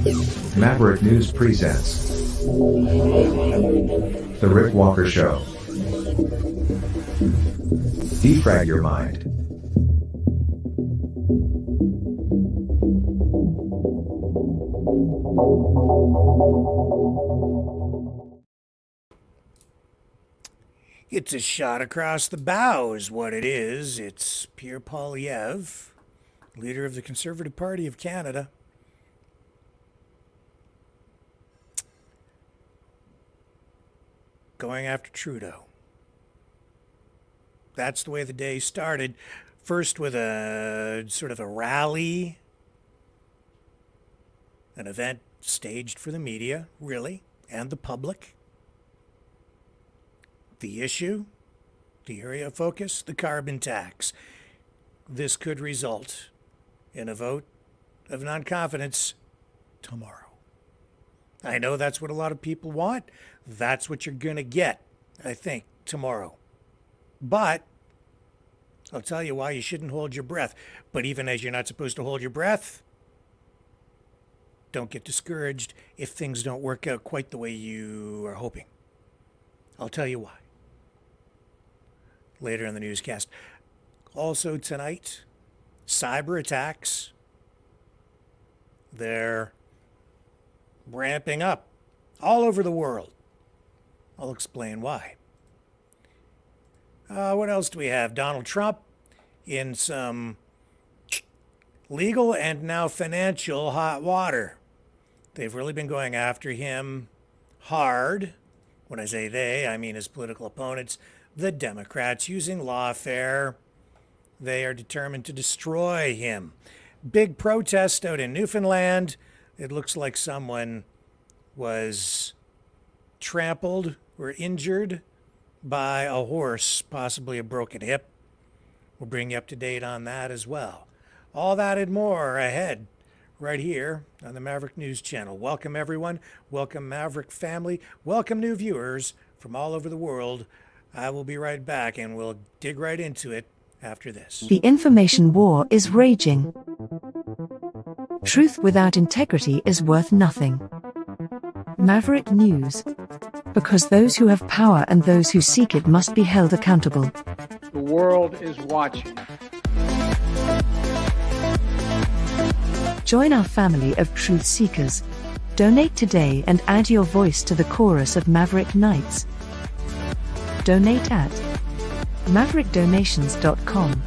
Maverick News presents The Rick Walker Show. Defrag your mind. It's a shot across the bow is what it is. It's Pierre Poilievre, leader of the Conservative Party of Canada. Going after Trudeau. That's the way the day started. First with a sort of a rally, an event staged for the media, really, and the public. The issue, the area of focus, the carbon tax. This could result in a vote of non-confidence tomorrow. I know that's what a lot of people want. That's what you're going to get, I think, tomorrow. But I'll tell you why you shouldn't hold your breath. But even as you're not supposed to hold your breath, don't get discouraged if things don't work out quite the way you are hoping. I'll tell you why later in the newscast. Also tonight, cyber attacks. They're ramping up all over the world. I'll explain why. What else do we have? Donald Trump in some legal and now financial hot water. They've really been going after him hard. When I say they, I mean his political opponents, the Democrats, using lawfare. They are determined to destroy him. Big protest out in Newfoundland. It looks like someone was trampled or injured by a horse, possibly a broken hip. We'll bring you up to date on that as well. All that and more ahead right here on the Maverick News Channel. Welcome, everyone. Welcome, Maverick family. Welcome, new viewers from all over the world. I will be right back, and we'll dig right into it after this. The information war is raging. Truth without integrity is worth nothing. Maverick News. Because those who have power and those who seek it must be held accountable. The world is watching. Join our family of truth seekers. Donate today and add your voice to the chorus of Maverick Knights. Donate at maverickdonations.com.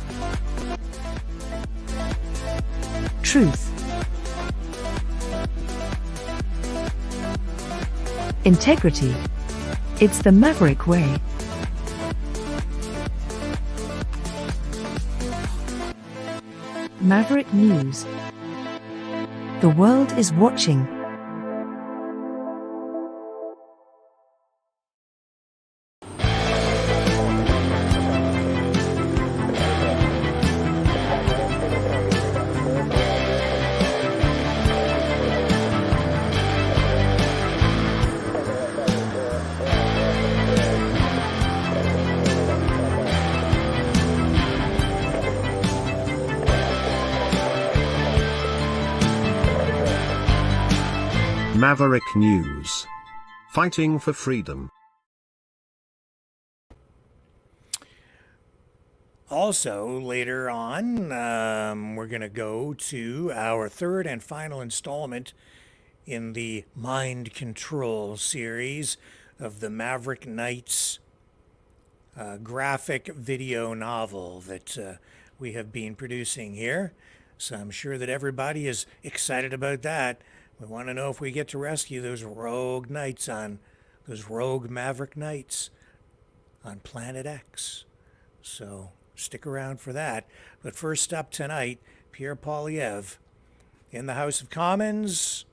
Truth. Integrity. It's the Maverick way. Maverick News. The world is watching. Maverick News. Fighting for freedom. Also, later on, we're going to go to our third and final installment in the Mind Control series of the Maverick Knights graphic video novel that we have been producing here. So I'm sure that everybody is excited about that. We want to know if we get to rescue those rogue knights those rogue Maverick Knights on Planet X. So stick around for that. But first up tonight, Pierre Poilievre in the House of Commons,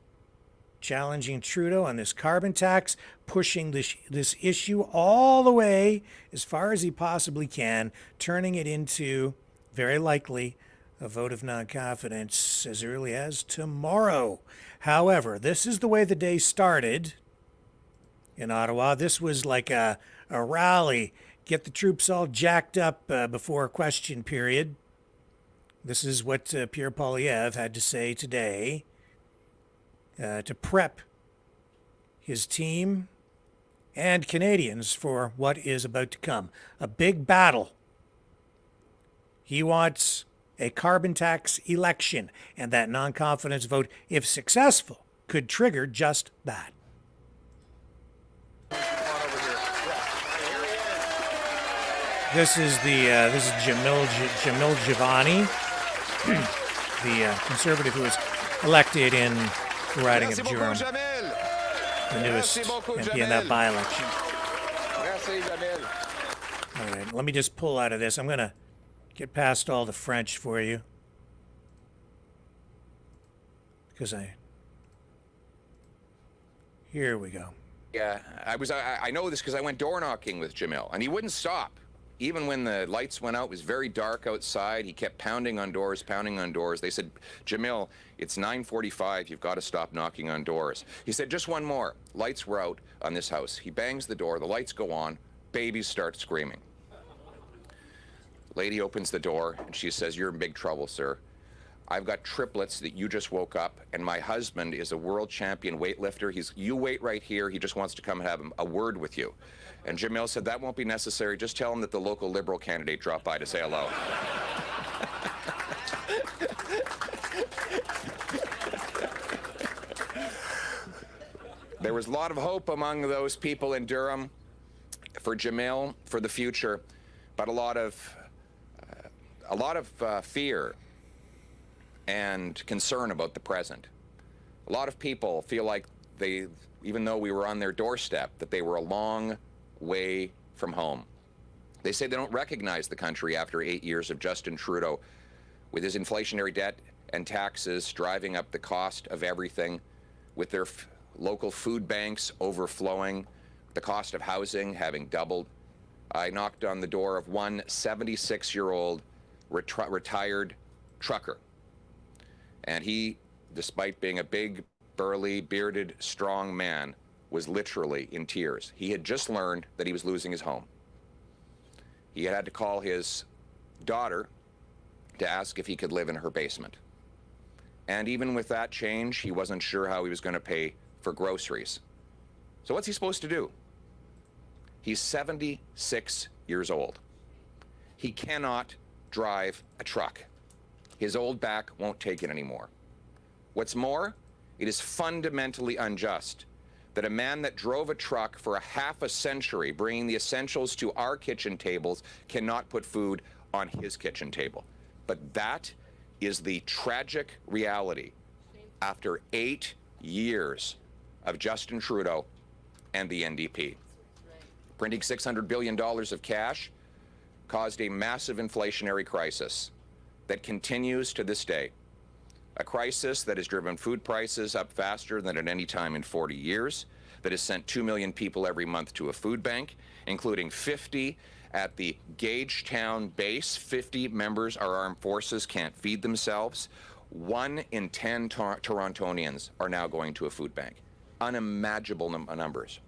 challenging Trudeau on this carbon tax, pushing this issue all the way as far as he possibly can, turning it into, very likely, a vote of non-confidence as early as tomorrow. However, this is the way the day started in Ottawa. This was like a rally, get the troops all jacked up before a question period. This is what Pierre Poilievre had to say today to prep his team and Canadians for what is about to come. A big battle. He wants a carbon tax election, and that non-confidence vote, if successful, could trigger just that. This is Jamil Giovanni, the conservative who was elected in the riding of Durham, the newest MP in that by-election. All right, let me just pull out of this. I'm going to get past all the French for you, because here we go. Yeah, I know this because I went door knocking with Jamil, and he wouldn't stop. Even when the lights went out, it was very dark outside. He kept pounding on doors, pounding on doors. They said, Jamil, it's 9:45. You've got to stop knocking on doors. He said, just one more. Lights were out on this house. He bangs the door. The lights go on. Babies start screaming. Lady opens the door, and she says, you're in big trouble, sir. I've got triplets that you just woke up, and my husband is a world champion weightlifter. You wait right here. He just wants to come and have a word with you. And Jamil said, that won't be necessary. Just tell him that the local Liberal candidate dropped by to say hello. There was a lot of hope among those people in Durham for Jamil, for the future, but a lot of fear and concern about the present. A lot of people feel like even though we were on their doorstep, that they were a long way from home. They say they don't recognize the country after 8 years of Justin Trudeau, with his inflationary debt and taxes driving up the cost of everything, with their local food banks overflowing, the cost of housing having doubled. I knocked on the door of one 76-year-old retired trucker, and he, despite being a big, burly, bearded, strong man, was literally in tears. He had just learned that he was losing his home. He had to call his daughter to ask if he could live in her basement. And even with that change, he wasn't sure how he was going to pay for groceries. So what's he supposed to do? He's 76 years old. He cannot drive a truck. His old back won't take it anymore. What's more, it is fundamentally unjust that a man that drove a truck for a half a century, bringing the essentials to our kitchen tables, cannot put food on his kitchen table. But that is the tragic reality after 8 years of Justin Trudeau and the NDP. Printing $600 billion of cash caused a massive inflationary crisis that continues to this day. A crisis that has driven food prices up faster than at any time in 40 years, that has sent 2 million people every month to a food bank, including 50 at the Gagetown base. 50 members of our armed forces can't feed themselves. 1 in 10 Torontonians are now going to a food bank. Unimaginable numbers.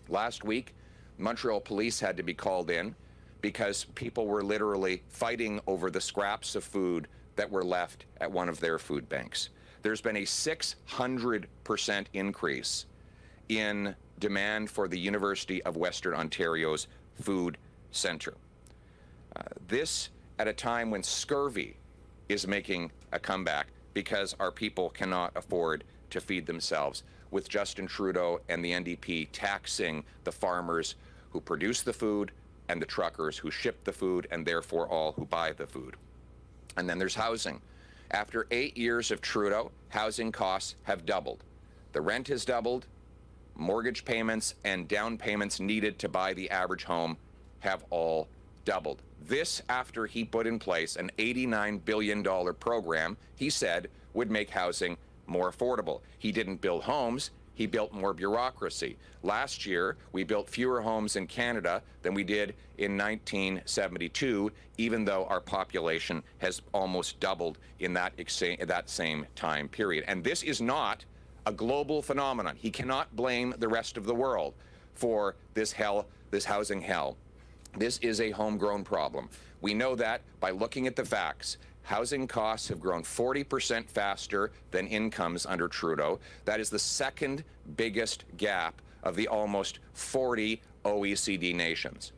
Last week, Montreal police had to be called in because people were literally fighting over the scraps of food that were left at one of their food banks. There's been a 600% increase in demand for the University of Western Ontario's food centre. This at a time when scurvy is making a comeback because our people cannot afford to feed themselves, with Justin Trudeau and the NDP taxing the farmers who produce the food and the truckers who ship the food, and therefore all who buy the food. And then there's housing. After 8 years of Trudeau, housing costs have doubled. The rent has doubled. Mortgage payments and down payments needed to buy the average home have all doubled. This after he put in place an $89 billion program he said would make housing more affordable. He didn't build homes. He built more bureaucracy. Last year, we built fewer homes in Canada than we did in 1972, even though our population has almost doubled in that same time period. And this is not a global phenomenon. He cannot blame the rest of the world for this housing hell. This is a homegrown problem. We know that by looking at the facts. Housing costs have grown 40% faster than incomes under Trudeau. That is the second biggest gap of the almost 40 OECD nations.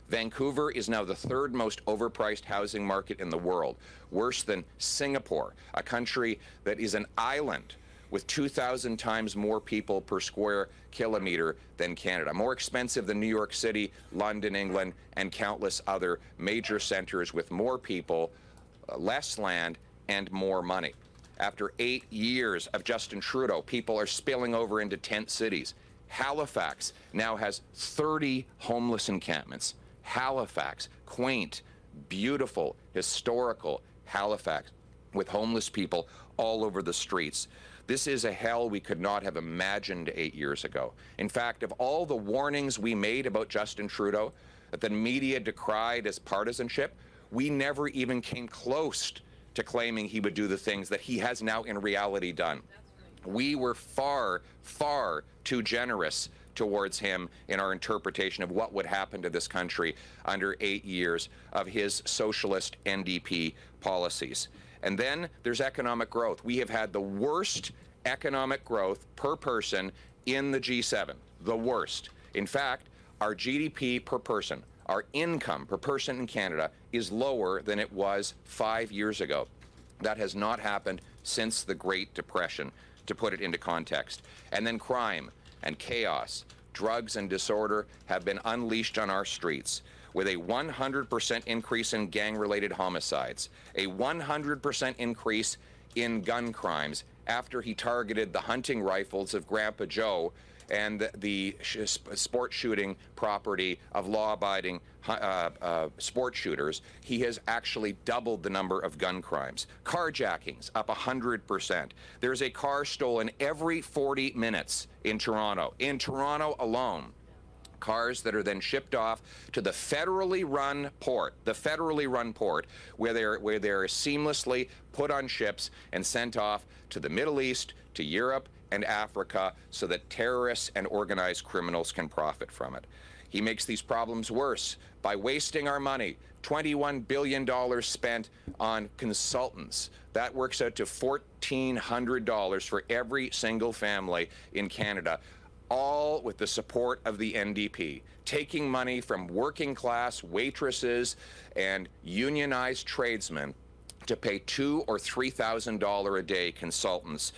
Vancouver is now the third most overpriced housing market in the world, worse than Singapore, a country that is an island with 2,000 times more people per square kilometer than Canada, more expensive than New York City, London, England, and countless other major centers with more people, less land, and more money. After 8 years of Justin Trudeau, people are spilling over into tent cities. Halifax now has 30 homeless encampments. Halifax, quaint, beautiful, historical Halifax, with homeless people all over the streets. This is a hell we could not have imagined 8 years ago. In fact, of all the warnings we made about Justin Trudeau, that the media decried as partisanship, we never even came close to claiming he would do the things that he has now in reality done. We were far, far too generous towards him in our interpretation of what would happen to this country under 8 years of his socialist NDP policies. And then there's economic growth. We have had the worst economic growth per person in the G7, the worst. In fact, our GDP per person, our income per person in Canada is lower than it was 5 years ago. That has not happened since the Great Depression, to put it into context. And then crime and chaos, drugs and disorder have been unleashed on our streets, with a 100% increase in gang-related homicides, a 100% increase in gun crimes after he targeted the hunting rifles of Grandpa Joe and the sport shooting property of law-abiding sport shooters. He has actually doubled the number of gun crimes. Carjackings up 100%. There's a car stolen every 40 minutes in Toronto. In Toronto alone. Cars that are then shipped off to the federally run port, where they're seamlessly put on ships and sent off to the Middle East, to Europe, and Africa, so that terrorists and organized criminals can profit from it. He makes these problems worse by wasting our money. $21 billion spent on consultants. That works out to $1,400 for every single family in Canada, all with the support of the NDP, taking money from working class waitresses and unionized tradesmen to pay $2,000 or $3,000 a day consultants,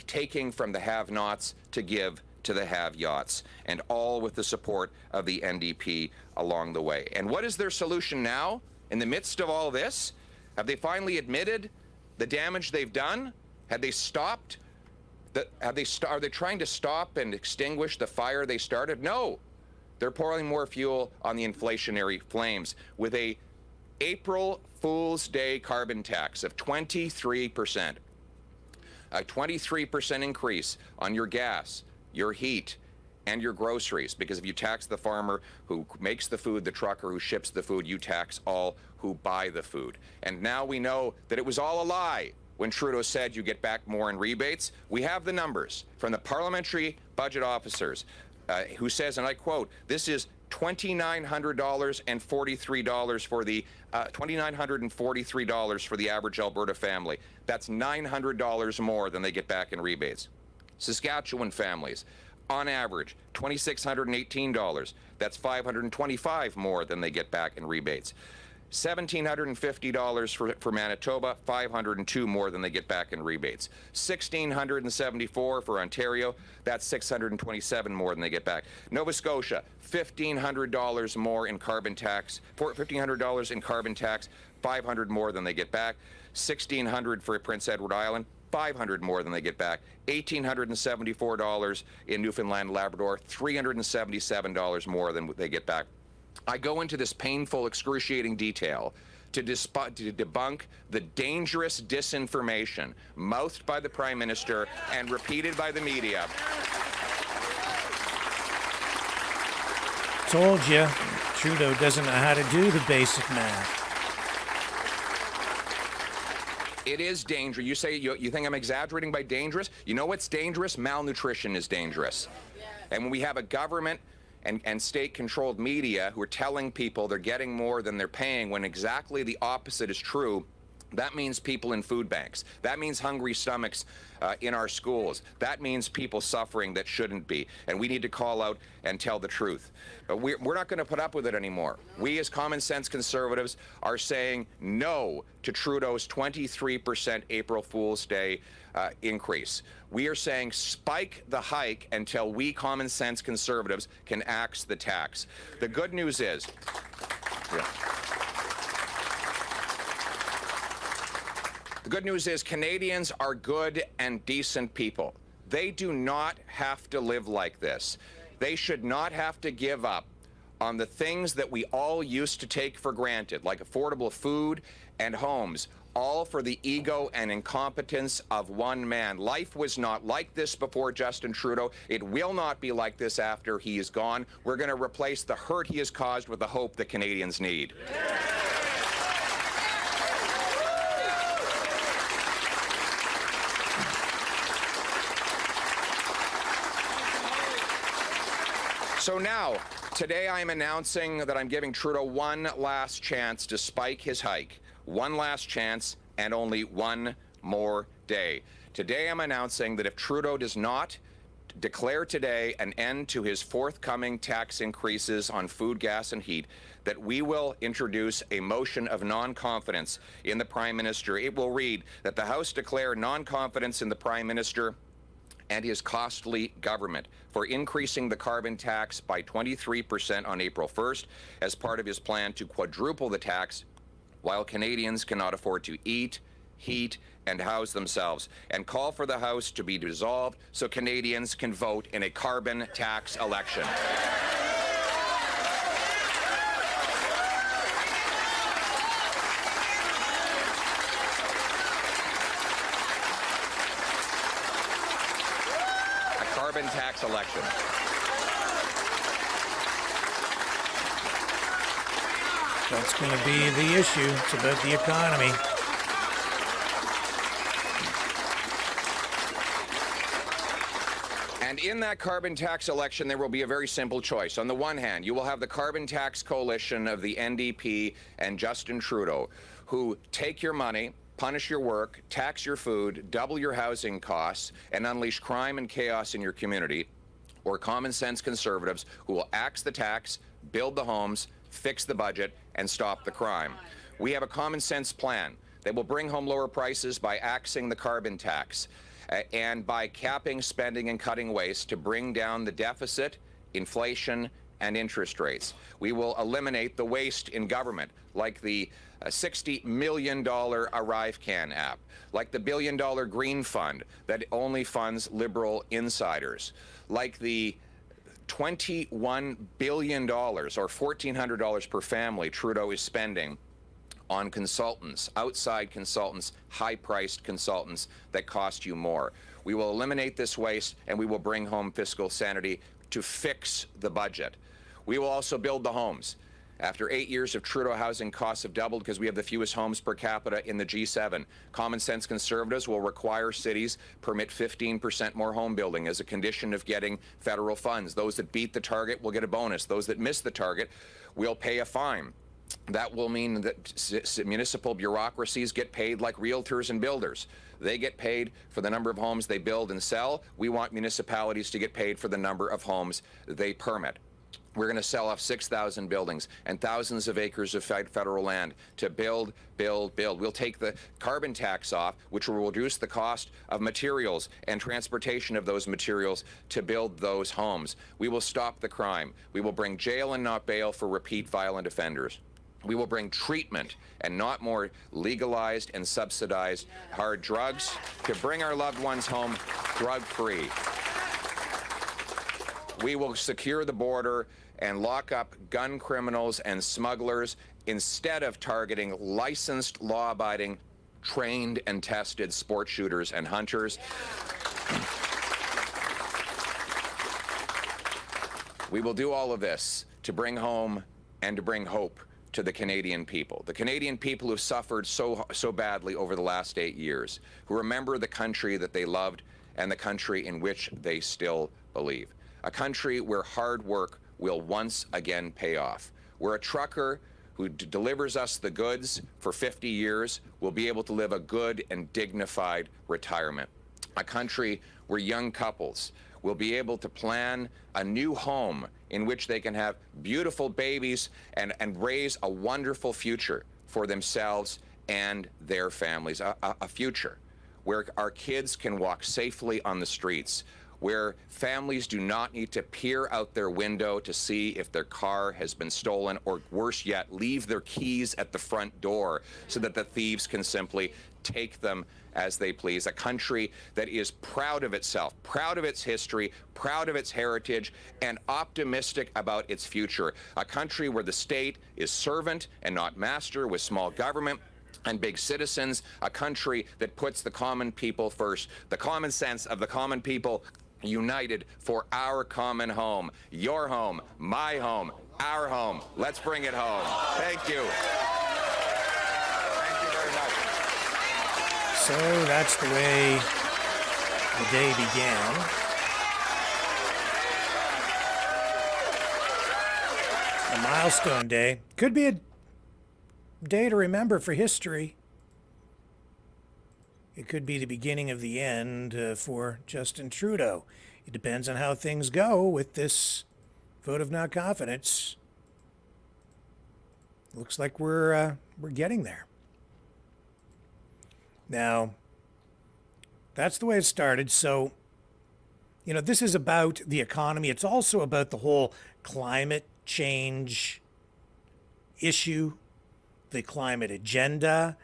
taking from the have-nots to give to the have-yachts, and all with the support of the NDP along the way. And what is their solution now? In the midst of all this, have they finally admitted the damage they've done? Have they stopped? Are they trying to stop and extinguish the fire they started? No. They're pouring more fuel on the inflationary flames with a April Fool's Day carbon tax of 23%. A 23% increase on your gas, your heat, and your groceries, because if you tax the farmer who makes the food, the trucker who ships the food, you tax all who buy the food. And now we know that it was all a lie when Trudeau said you get back more in rebates. We have the numbers from the parliamentary budget officers who says, and I quote, this is $2,943 for the $2,943 for the average Alberta family. That's $900 more than they get back in rebates. Saskatchewan families, on average, $2,618. That's $525 more than they get back in rebates. $1,750 for Manitoba, $502 more than they get back in rebates. $1,674 for Ontario, that's $627 more than they get back. Nova Scotia, $1,500 more in carbon tax, $1,500 in carbon tax, $500 more than they get back. $1,600 for Prince Edward Island, $500 more than they get back. $1,874 in Newfoundland and Labrador, $377 more than they get back. I go into this painful, excruciating detail to debunk the dangerous disinformation mouthed by the Prime Minister and repeated by the media. Told you, Trudeau doesn't know how to do the basic math. It is dangerous. You say you think I'm exaggerating by dangerous? You know what's dangerous? Malnutrition is dangerous. And when we have a government and state-controlled media who are telling people they're getting more than they're paying when exactly the opposite is true, That means people in food banks. That means hungry stomachs in our schools. That means people suffering that shouldn't be. And we need to call out and tell the truth. We're not going to put up with it anymore. We as common sense conservatives are saying no to Trudeau's 23% April Fool's Day increase. We are saying spike the hike until we common sense conservatives can axe the tax. The good news is... Yeah. The good news is Canadians are good and decent people. They do not have to live like this. They should not have to give up on the things that we all used to take for granted, like affordable food and homes, all for the ego and incompetence of one man. Life was not like this before Justin Trudeau. It will not be like this after he is gone. We're going to replace the hurt he has caused with the hope that Canadians need. So now, today I am announcing that I'm giving Trudeau one last chance to spike his hike. One last chance and only one more day. Today I'm announcing that if Trudeau does not declare today an end to his forthcoming tax increases on food, gas, and heat, that we will introduce a motion of non-confidence in the Prime Minister. It will read that the House declare non-confidence in the Prime Minister and his costly government for increasing the carbon tax by 23% on April 1st as part of his plan to quadruple the tax while Canadians cannot afford to eat, heat, and house themselves, and call for the House to be dissolved so Canadians can vote in a carbon tax election. Carbon tax election. That's going to be the issue. It's about the economy. And in that carbon tax election, there will be a very simple choice. On the one hand, you will have the carbon tax coalition of the NDP and Justin Trudeau, who take your money, punish your work, tax your food, double your housing costs, and unleash crime and chaos in your community, or common sense conservatives who will axe the tax, build the homes, fix the budget, and stop the crime. We have a common sense plan that will bring home lower prices by axing the carbon tax and by capping spending and cutting waste to bring down the deficit, inflation, and interest rates. We will eliminate the waste in government, like the $60 million ArriveCan app, like the $1 billion Green Fund that only funds liberal insiders, like the $21 billion, or $1,400 per family, Trudeau is spending on consultants, outside consultants, high-priced consultants that cost you more. We will eliminate this waste, and we will bring home fiscal sanity to fix the budget. We will also build the homes. After 8 years of Trudeau, housing costs have doubled because we have the fewest homes per capita in the G7. Common sense conservatives will require cities permit 15% more home building as a condition of getting federal funds. Those that beat the target will get a bonus. Those that miss the target will pay a fine. That will mean that municipal bureaucracies get paid like realtors and builders. They get paid for the number of homes they build and sell. We want municipalities to get paid for the number of homes they permit. We're going to sell off 6,000 buildings and thousands of acres of federal land to build, build, build. We'll take the carbon tax off, which will reduce the cost of materials and transportation of those materials to build those homes. We will stop the crime. We will bring jail and not bail for repeat violent offenders. We will bring treatment and not more legalized and subsidized hard drugs to bring our loved ones home drug-free. We will secure the border and lock up gun criminals and smugglers instead of targeting licensed, law-abiding, trained and tested sport shooters and hunters. We will do all of this to bring home and to bring hope to the Canadian people. The Canadian people who suffered so badly over the last 8 years, who remember the country that they loved and the country in which they still believe. A country where hard work will once again pay off. Where a trucker who delivers us the goods for 50 years will be able to live a good and dignified retirement. A country where young couples will be able to plan a new home in which they can have beautiful babies and raise a wonderful future for themselves and their families, a future where our kids can walk safely on the streets, where families do not need to peer out their window to see if their car has been stolen, or worse yet, leave their keys at the front door so that the thieves can simply take them as they please. A country that is proud of itself, proud of its history, proud of its heritage, and optimistic about its future. A country where the state is servant and not master, with small government and big citizens. A country that puts the common people first, the common sense of the common people united for our common home. Your home, my home, our home. Let's bring it home. Thank you. Thank you very much. So that's the way the day began. A milestone day. Could be a day to remember for history. It could be the beginning of the end for Justin Trudeau. It depends on how things go with this vote of no confidence. Looks like we're getting there. Now, that's the way it started. So, this is about the economy. It's also about the whole climate change issue, the climate agenda,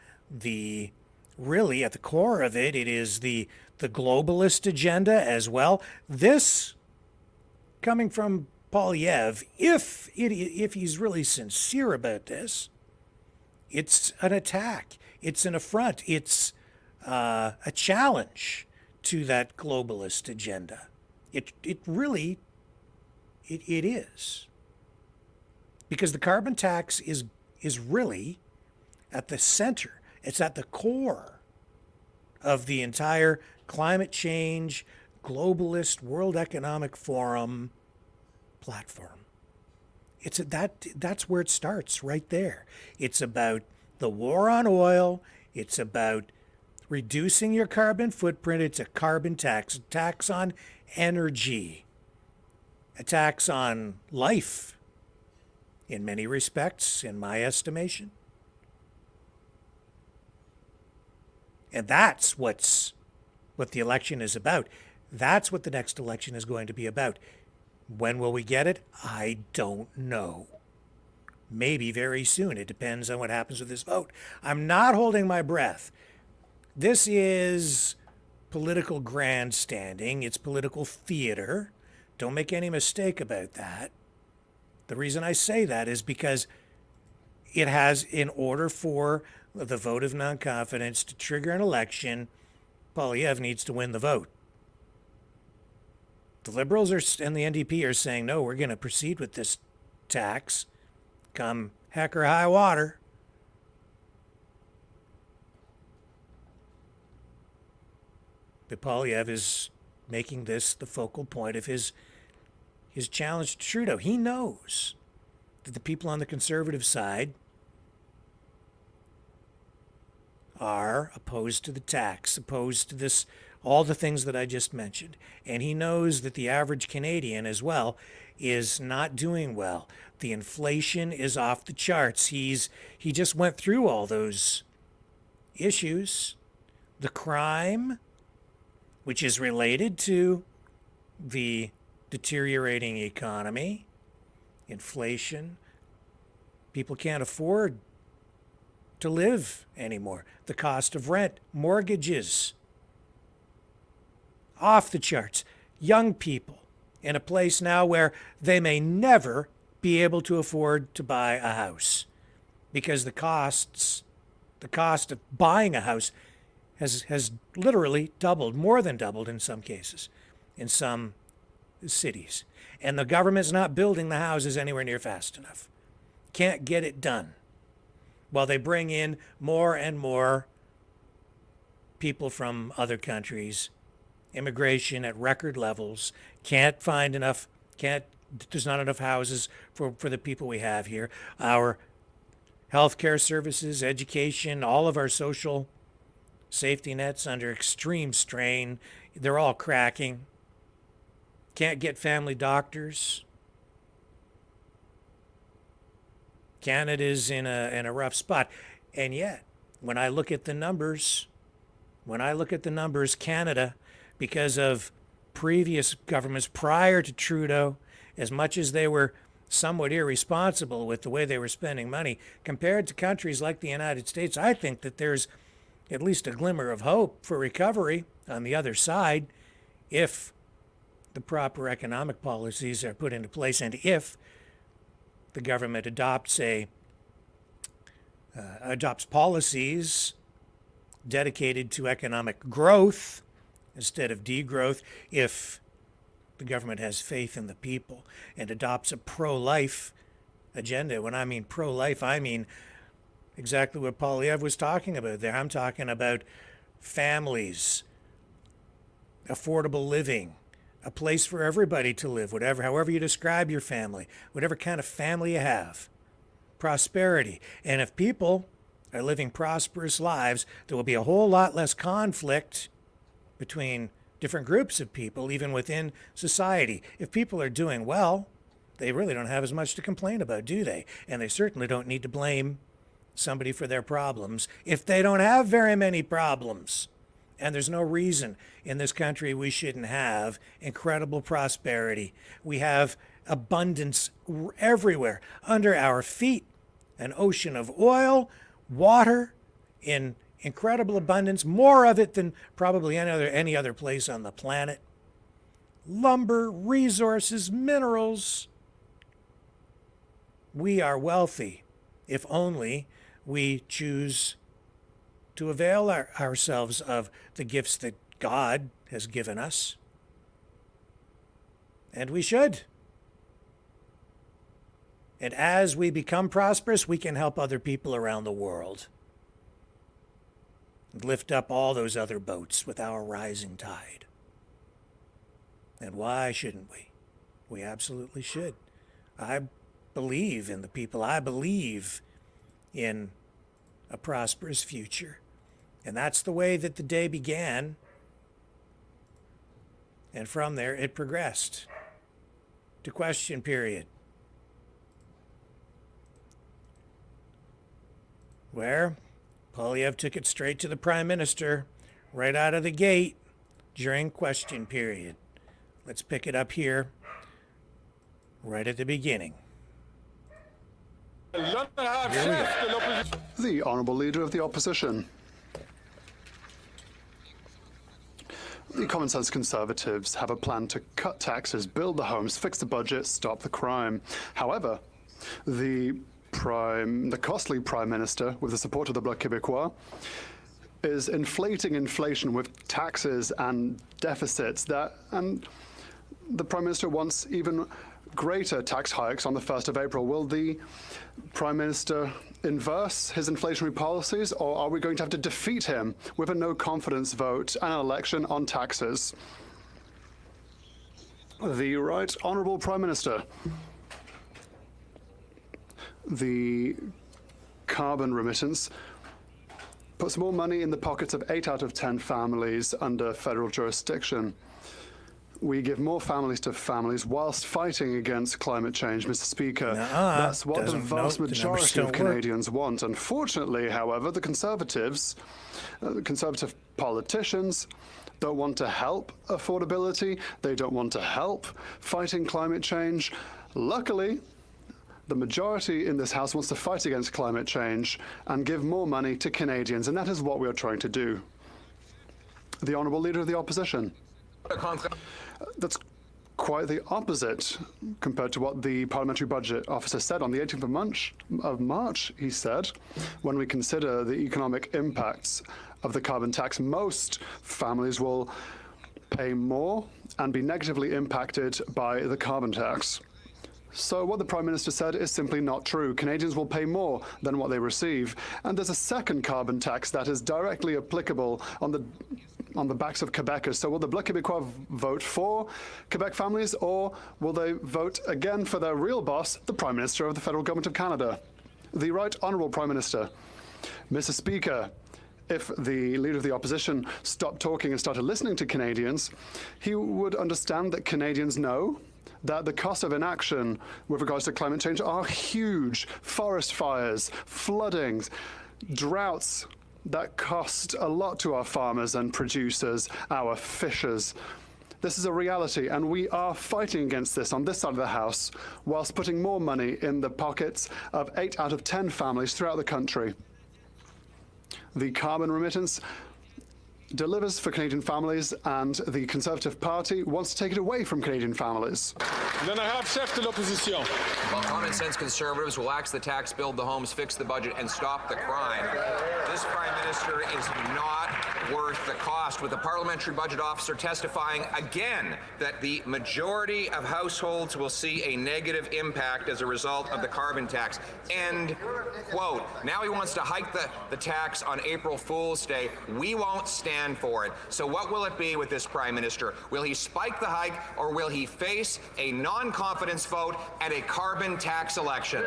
really at the core of it, it is the globalist agenda as well. This, coming from Poilievre, if he's really sincere about this, it's an attack. It's an affront. It's a challenge to that globalist agenda. It really is. Because the carbon tax is really at the center. It's at the core of the entire climate change, globalist, World Economic Forum platform. That's where it starts, right there. It's about the war on oil. It's about reducing your carbon footprint. It's a carbon tax, a tax on energy, a tax on life, in many respects, in my estimation. And that's what the election is about. That's what the next election is going to be about. When will we get it? I don't know. Maybe very soon. It depends on what happens with this vote. I'm not holding my breath. This is political grandstanding. It's political theater. Don't make any mistake about that. The reason I say that is because it has, in order for the vote of non-confidence to trigger an election, Poilievre needs to win the vote. The Liberals and the NDP are saying, no, we're going to proceed with this tax, come heck or high water. But Poilievre is making this the focal point of his challenge to Trudeau. He knows that the people on the conservative side are opposed to the tax, opposed to this, all the things that I just mentioned. And he knows that the average Canadian as well is not doing well. The inflation is off the charts. He just went through all those issues. The crime, which is related to the deteriorating economy, inflation. People can't afford to live anymore. The cost of rent, mortgages, off the charts. Young people in a place now where they may never be able to afford to buy a house because the cost of buying a house has literally doubled, more than doubled in some cases, in some cities. And the government's not building the houses anywhere near fast enough. Can't get it done. While they bring in more and more people from other countries, immigration at record levels, there's not enough houses for the people we have here. Our healthcare services, education, all of our social safety nets under extreme strain. They're all cracking. Can't get family doctors. Canada's in a rough spot. And yet, when I look at the numbers, Canada, because of previous governments prior to Trudeau, as much as they were somewhat irresponsible with the way they were spending money, compared to countries like the United States, I think that there's at least a glimmer of hope for recovery on the other side if the proper economic policies are put into place and if the government adopts policies dedicated to economic growth instead of degrowth, if the government has faith in the people and adopts a pro-life agenda. When I mean pro-life, I mean exactly what Polyev was talking about there. I'm talking about families, affordable living, a place for everybody to live, however you describe your family, whatever kind of family you have, prosperity. And if people are living prosperous lives, there will be a whole lot less conflict between different groups of people, even within society. If people are doing well, they really don't have as much to complain about, do they? And they certainly don't need to blame somebody for their problems if they don't have very many problems. And there's no reason in this country we shouldn't have incredible prosperity. We have abundance everywhere under our feet, an ocean of oil, water in incredible abundance, more of it than probably any other place on the planet. Lumber, resources, minerals. We are wealthy if only we choose to avail ourselves of the gifts that God has given us. And we should. And as we become prosperous, we can help other people around the world and lift up all those other boats with our rising tide. And why shouldn't we? We absolutely should. I believe in the people. I believe in a prosperous future. And that's the way that the day began. And from there, it progressed to question period, where Polyev took it straight to the Prime Minister right out of the gate during question period. Let's pick it up here right at the beginning. The Honourable Leader of the Opposition. The common sense Conservatives have a plan to cut taxes, build the homes, fix the budget, stop the crime. However, the costly Prime Minister, with the support of the Bloc Québécois, is inflating inflation with taxes and deficits and the Prime Minister wants even greater tax hikes on the 1st of April. Will the Prime Minister inverse his inflationary policies, or are we going to have to defeat him with a no-confidence vote and an election on taxes? The Right Honourable Prime Minister. The carbon remittance puts more money in the pockets of 8 out of 10 families under federal jurisdiction. We give more families to families whilst fighting against climate change, Mr. Speaker. That's what the vast majority of Canadians want. Unfortunately, however, the Conservatives, Conservative politicians, don't want to help affordability. They don't want to help fighting climate change. Luckily, the majority in this House wants to fight against climate change and give more money to Canadians, and that is what we are trying to do. The Honourable Leader of the Opposition. That's quite the opposite compared to what the Parliamentary Budget Officer said on the 18th of March. He said, when we consider the economic impacts of the carbon tax, most families will pay more and be negatively impacted by the carbon tax. So what the Prime Minister said is simply not true. Canadians will pay more than what they receive. And there's a second carbon tax that is directly applicable on the backs of Quebecers. So will the Bloc Québécois vote for Quebec families, or will they vote again for their real boss, the Prime Minister of the Federal Government of Canada? The Right Honourable Prime Minister. Mr. Speaker, if the Leader of the Opposition stopped talking and started listening to Canadians, he would understand that Canadians know that the cost of inaction with regards to climate change are huge. Forest fires, floodings, droughts that cost a lot to our farmers and producers, our fishers. This is a reality, and we are fighting against this on this side of the House, whilst putting more money in the pockets of 8 out of 10 families throughout the country. The carbon remittance delivers for Canadian families, and the Conservative Party wants to take it away from Canadian families. L'honorable chef de l'opposition. While common sense conservatives will axe the tax, build the homes, fix the budget, and stop the crime, this Prime Minister is not worth the cost, with the parliamentary budget officer testifying again that the majority of households will see a negative impact as a result of the carbon tax. End quote. Now he wants to hike the tax on April Fool's Day. We won't stand for it. So what will it be with this Prime Minister? Will he spike the hike, or will he face a non-confidence vote at a carbon tax election?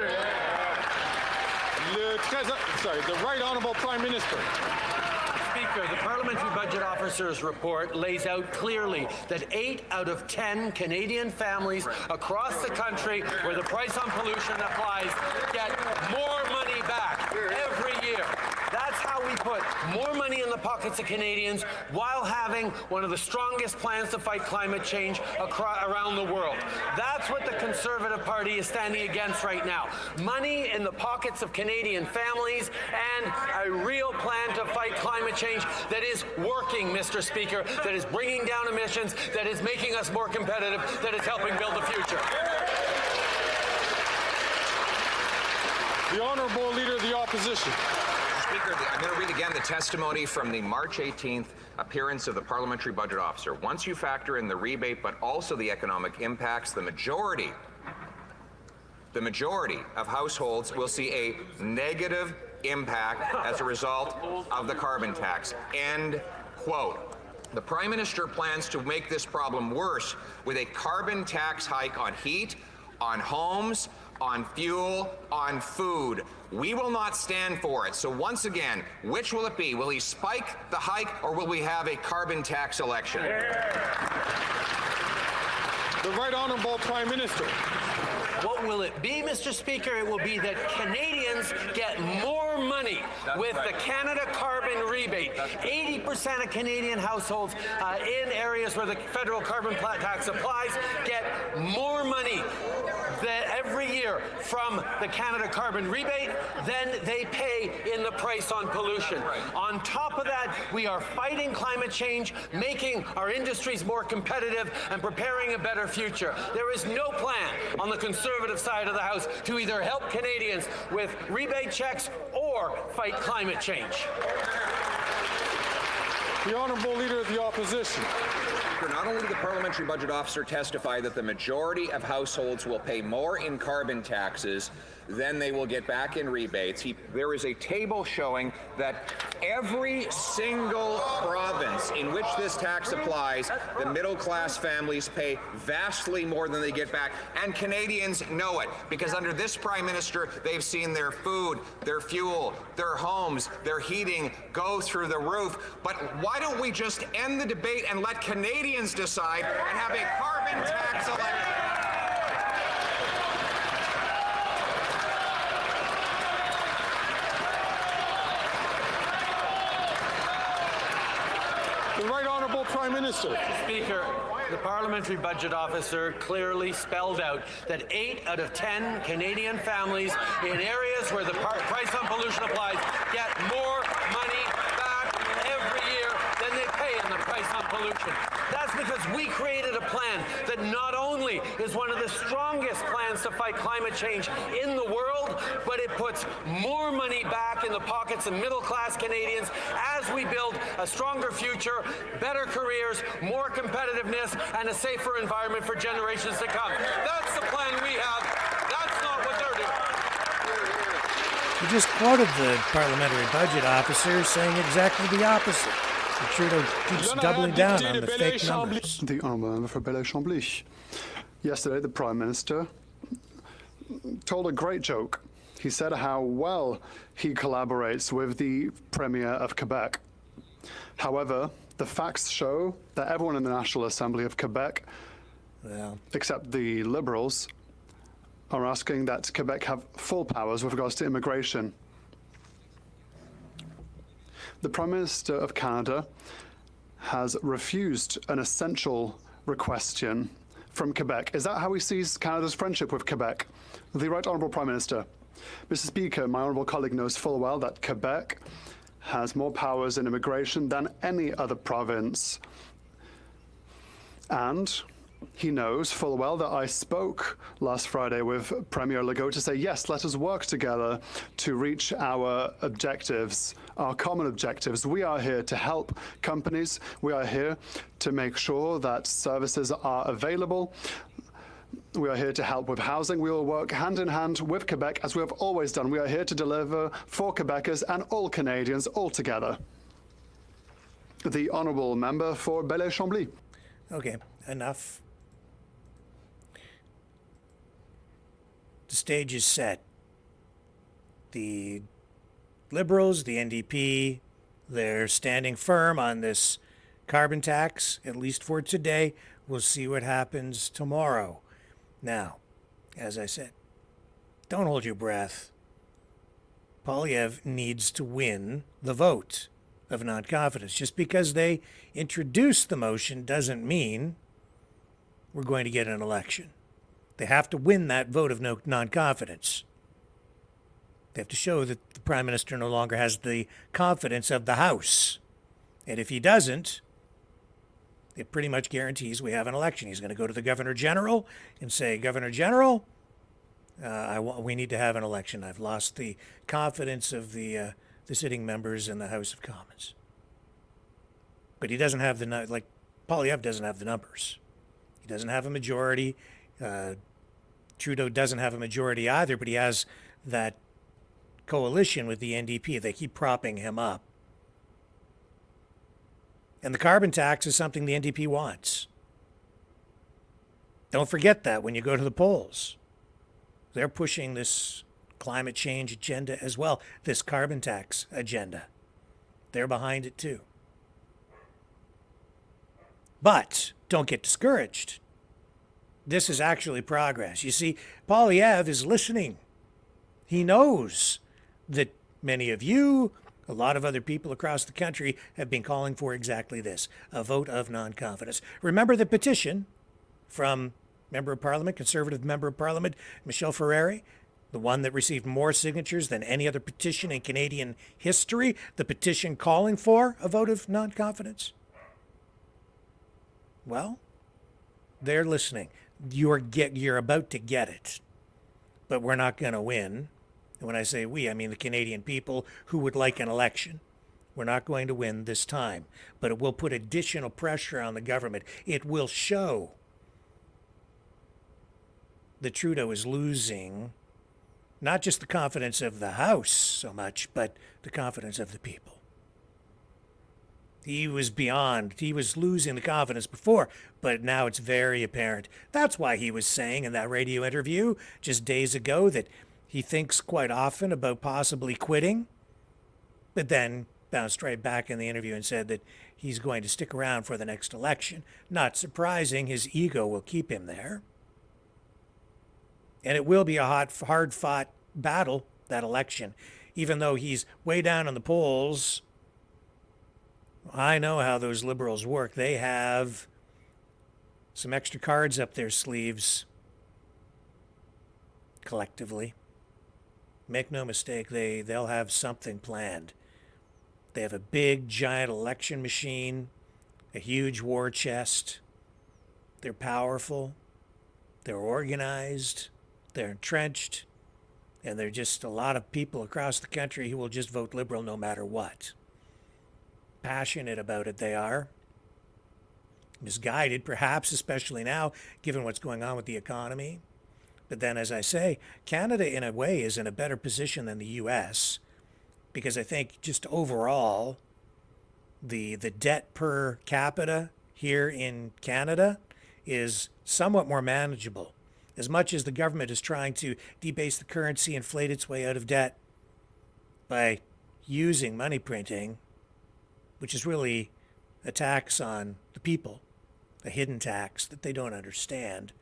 The Right Honourable Prime Minister. Speaker, the Parliamentary Budget Officer's report lays out clearly that 8 out of 10 Canadian families across the country where the price on pollution applies get more money back every year. That's how we put more money in the pockets of Canadians while having one of the strongest plans to fight climate change around the world. That's what the Conservative Party is standing against right now. Money in the pockets of Canadian families and a real plan to fight climate change that is working, Mr. Speaker, that is bringing down emissions, that is making us more competitive, that is helping build the future. The Honourable Leader of the Opposition. Speaker, I'm going to read again the testimony from the March 18th appearance of the Parliamentary Budget Officer. Once you factor in the rebate, but also the economic impacts, the majority of households will see a negative impact as a result of the carbon tax. End quote. The Prime Minister plans to make this problem worse with a carbon tax hike on heat, on homes, on fuel, on food. We will not stand for it. So once again, which will it be? Will he spike the hike, or will we have a carbon tax election? The Right Honourable Prime Minister. What will it be, Mr. Speaker? It will be that Canadians get more money with the Canada carbon rebate. 80% of Canadian households in areas where the federal carbon tax applies get more money every year from the Canada carbon rebate than they pay in the price on pollution. On top of that, we are fighting climate change, making our industries more competitive, and preparing a better future. There is no plan on the Conservative side of the House to either help Canadians with rebate checks or fight climate change. The Honourable Leader of the Opposition. Not only did the Parliamentary Budget Officer testify that the majority of households will pay more in carbon taxes than they will get back in rebates, there is a table showing that every single province in which this tax applies, the middle-class families pay vastly more than they get back, and Canadians know it, because under this Prime Minister, they've seen their food, their fuel, their homes, their heating go through the roof. But why don't we just end the debate and let Canadians decide and have a carbon tax election? The Right Honourable Prime Minister. Speaker, the Parliamentary Budget Officer clearly spelled out that 8 out of 10 Canadian families in areas where the price on pollution applies get more money back every year than they pay in the price on pollution. That's because we created a plan that not only is one of the strongest plans to fight climate change in the world, but it puts more money back in the pockets of middle-class Canadians as we build a stronger future, better careers, more competitiveness, and a safer environment for generations to come. That's the plan we have. That's not what they're doing. You just quoted the Parliamentary Budget Officer saying exactly the opposite. Trudeau keeps doubling down on the fake numbers. The Honourable Member for Bellay-Chambly. Yesterday, the Prime Minister told a great joke. He said how well he collaborates with the Premier of Quebec. However, the facts show that everyone in the National Assembly of Quebec, except the Liberals, are asking that Quebec have full powers with regards to immigration. The Prime Minister of Canada has refused an essential request from Quebec. Is that how he sees Canada's friendship with Quebec? The Right Honourable Prime Minister. Mr. Speaker, my honourable colleague knows full well that Quebec has more powers in immigration than any other province. And he knows full well that I spoke last Friday with Premier Legault to say, yes, let us work together to reach our objectives, our common objectives. We are here to help companies. We are here to make sure that services are available. We are here to help with housing. We will work hand in hand with Quebec, as we have always done. We are here to deliver for Quebecers and all Canadians all together. The Honourable Member for Belleuil-Chambly. Okay, enough. The stage is set. The Liberals, the NDP, they're standing firm on this carbon tax, at least for today. We'll see what happens tomorrow. Now, as I said, don't hold your breath. Poilievre needs to win the vote of non-confidence. Just because they introduce the motion doesn't mean we're going to get an election. They have to win that vote of non-confidence. They have to show that the Prime Minister no longer has the confidence of the House. And if he doesn't, it pretty much guarantees we have an election. He's going to go to the Governor General and say, Governor General, we need to have an election. I've lost the confidence of the sitting members in the House of Commons. But he doesn't have Poilievre doesn't have the numbers. He doesn't have a majority. Trudeau doesn't have a majority either, but he has that coalition with the NDP. They keep propping him up. And the carbon tax is something the NDP wants. Don't forget that when you go to the polls. They're pushing this climate change agenda as well, this carbon tax agenda. They're behind it too. But don't get discouraged. This is actually progress. You see, Poilievre is listening. He knows that many of you, a lot of other people across the country have been calling for exactly this, a vote of non-confidence. Remember the petition from Member of Parliament, Conservative Member of Parliament, Michelle Ferreri, the one that received more signatures than any other petition in Canadian history, the petition calling for a vote of non-confidence? Well, they're listening. You're about to get it, but we're not going to win. And when I say we, I mean the Canadian people who would like an election. We're not going to win this time, but it will put additional pressure on the government. It will show that Trudeau is losing not just the confidence of the House so much, but the confidence of the people. He was losing the confidence before, but now it's very apparent. That's why he was saying in that radio interview just days ago that he thinks quite often about possibly quitting, but then bounced right back in the interview and said that he's going to stick around for the next election. Not surprising, his ego will keep him there. And it will be a hard-fought battle, that election. Even though he's way down in the polls, I know how those Liberals work. They have some extra cards up their sleeves, collectively. Make no mistake, they'll have something planned. They have a big, giant election machine, a huge war chest. They're powerful. They're organized. They're entrenched. And they're just a lot of people across the country who will just vote Liberal no matter what. Passionate about it they are. Misguided, perhaps, especially now, given what's going on with the economy. But then, as I say, Canada, in a way, is in a better position than the U.S. because I think just overall, the debt per capita here in Canada is somewhat more manageable. As much as the government is trying to debase the currency, inflate its way out of debt by using money printing, which is really a tax on the people, a hidden tax that they don't understand.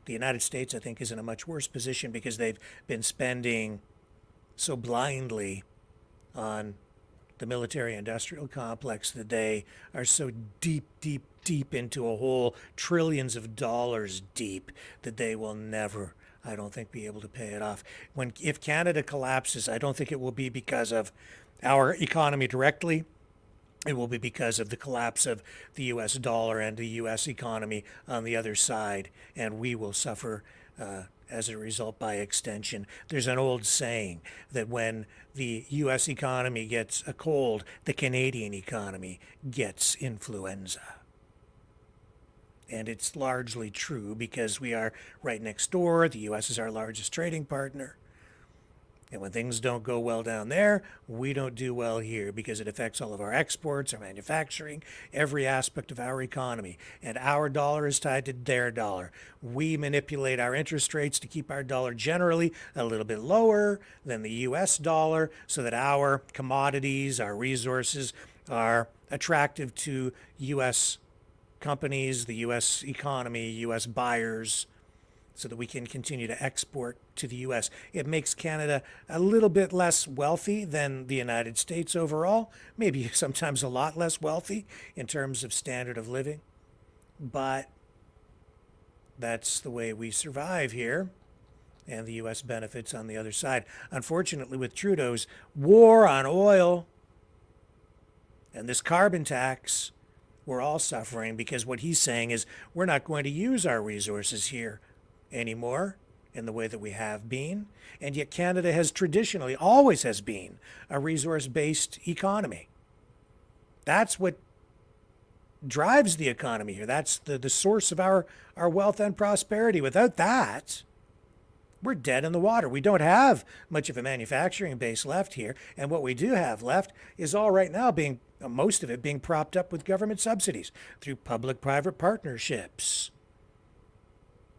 The United States, I think, is in a much worse position because they've been spending so blindly on the military-industrial complex that they are so deep into a hole, trillions of dollars deep, that they will never, I don't think, be able to pay it off. If Canada collapses, I don't think it will be because of our economy directly. It will be because of the collapse of the U.S. dollar and the U.S. economy on the other side, and we will suffer as a result by extension. There's an old saying that when the U.S. economy gets a cold, the Canadian economy gets influenza. And it's largely true because we are right next door. The U.S. is our largest trading partner. And when things don't go well down there, we don't do well here because it affects all of our exports, our manufacturing, every aspect of our economy. And our dollar is tied to their dollar. We manipulate our interest rates to keep our dollar generally a little bit lower than the U.S. dollar so that our commodities, our resources are attractive to U.S. companies, the U.S. economy, U.S. buyers, so that we can continue to export to the U.S. It makes Canada a little bit less wealthy than the United States overall, maybe sometimes a lot less wealthy in terms of standard of living. But that's the way we survive here, and the U.S. benefits on the other side. Unfortunately, with Trudeau's war on oil and this carbon tax, we're all suffering because what he's saying is we're not going to use our resources here anymore in the way that we have been. And yet Canada has traditionally, always has been, a resource-based economy. That's what drives the economy here. That's the source of our wealth and prosperity. Without that, we're dead in the water. We don't have much of a manufacturing base left here. And what we do have left is all right now most of it being propped up with government subsidies through public-private partnerships,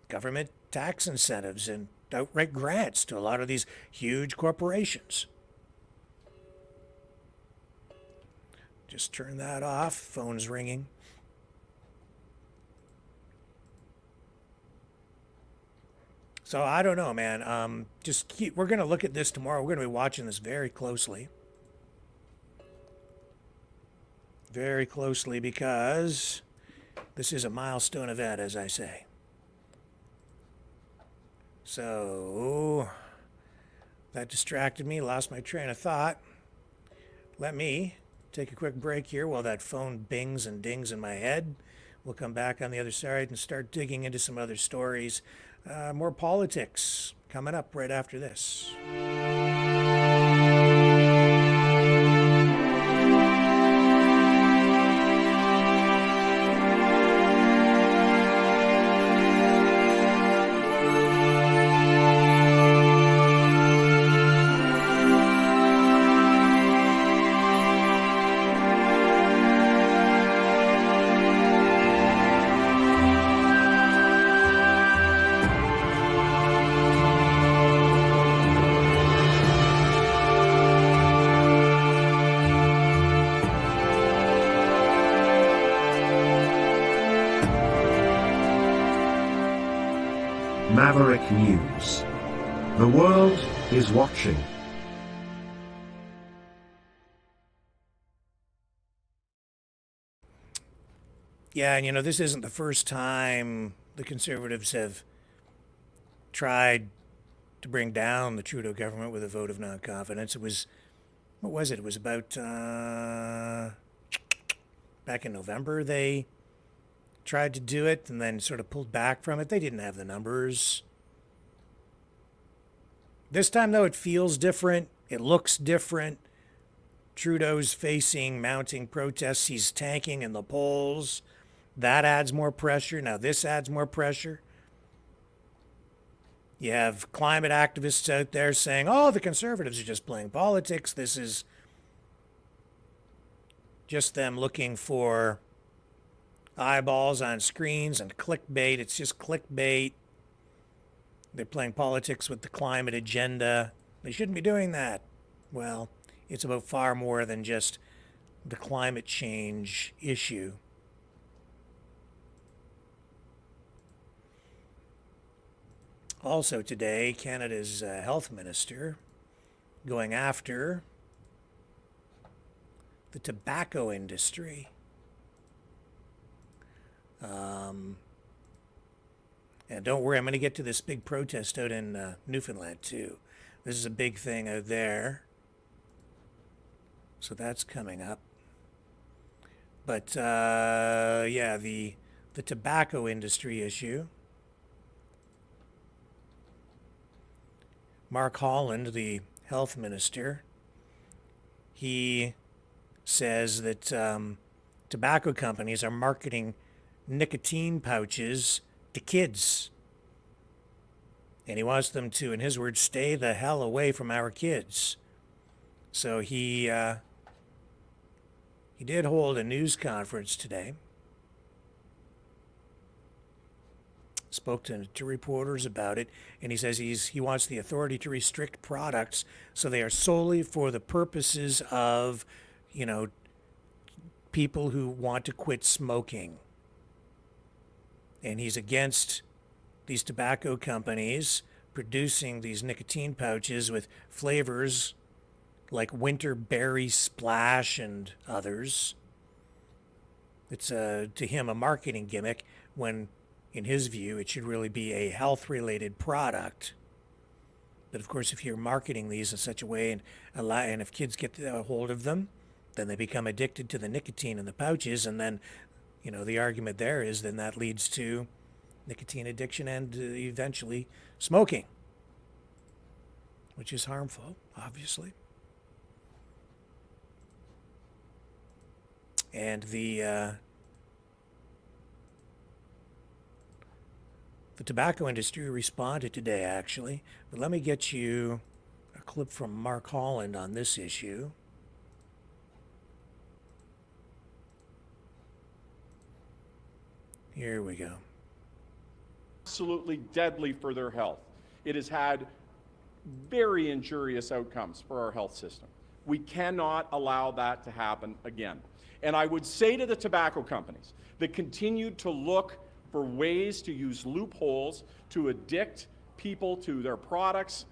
government tax incentives, and outright grants to a lot of these huge corporations. Just turn that off. Phone's ringing. So I don't know, man. We're going to look at this tomorrow. We're going to be watching this very closely. Very closely, because this is a milestone event, as I say. So that distracted me, lost my train of thought. Let me take a quick break here while that phone bings and dings in my head. We'll come back on the other side and start digging into some other stories. More politics coming up right after this. Maverick News. The world is watching. Yeah, and this isn't the first time the Conservatives have tried to bring down the Trudeau government with a vote of non-confidence. What was it? It was about, back in November, they tried to do it and then sort of pulled back from it. They didn't have the numbers. This time, though, it feels different. It looks different. Trudeau's facing mounting protests. He's tanking in the polls. That adds more pressure. Now this adds more pressure. You have climate activists out there saying, oh, the Conservatives are just playing politics. This is just them looking for eyeballs on screens and clickbait. It's just clickbait. They're playing politics with the climate agenda. They shouldn't be doing that. Well, it's about far more than just the climate change issue. Also today, Canada's health minister going after the tobacco industry. And don't worry, I'm going to get to this big protest out in Newfoundland too. This is a big thing out there. So that's coming up. But yeah, the tobacco industry issue. Mark Holland, the health minister, he says that tobacco companies are marketing nicotine pouches to kids. And he wants them to, in his words, stay the hell away from our kids. So he did hold a news conference today. Spoke to reporters about it, and he says he wants the authority to restrict products so they are solely for the purposes of, you know, people who want to quit smoking. And he's against these tobacco companies producing these nicotine pouches with flavors like winter berry splash and others. It's to him a marketing gimmick when, in his view, it should really be a health-related product. But of course, if you're marketing these in such a way and if kids get a hold of them, then they become addicted to the nicotine in the pouches, and then, you know, the argument there is then that leads to nicotine addiction and eventually smoking, which is harmful, obviously. And the tobacco industry responded today, actually. But let me get you a clip from Mark Holland on this issue. Here we go. Absolutely deadly for their health. It has had very injurious outcomes for our health system. We cannot allow that to happen again. And I would say to the tobacco companies that continue to look for ways to use loopholes to addict people to their products,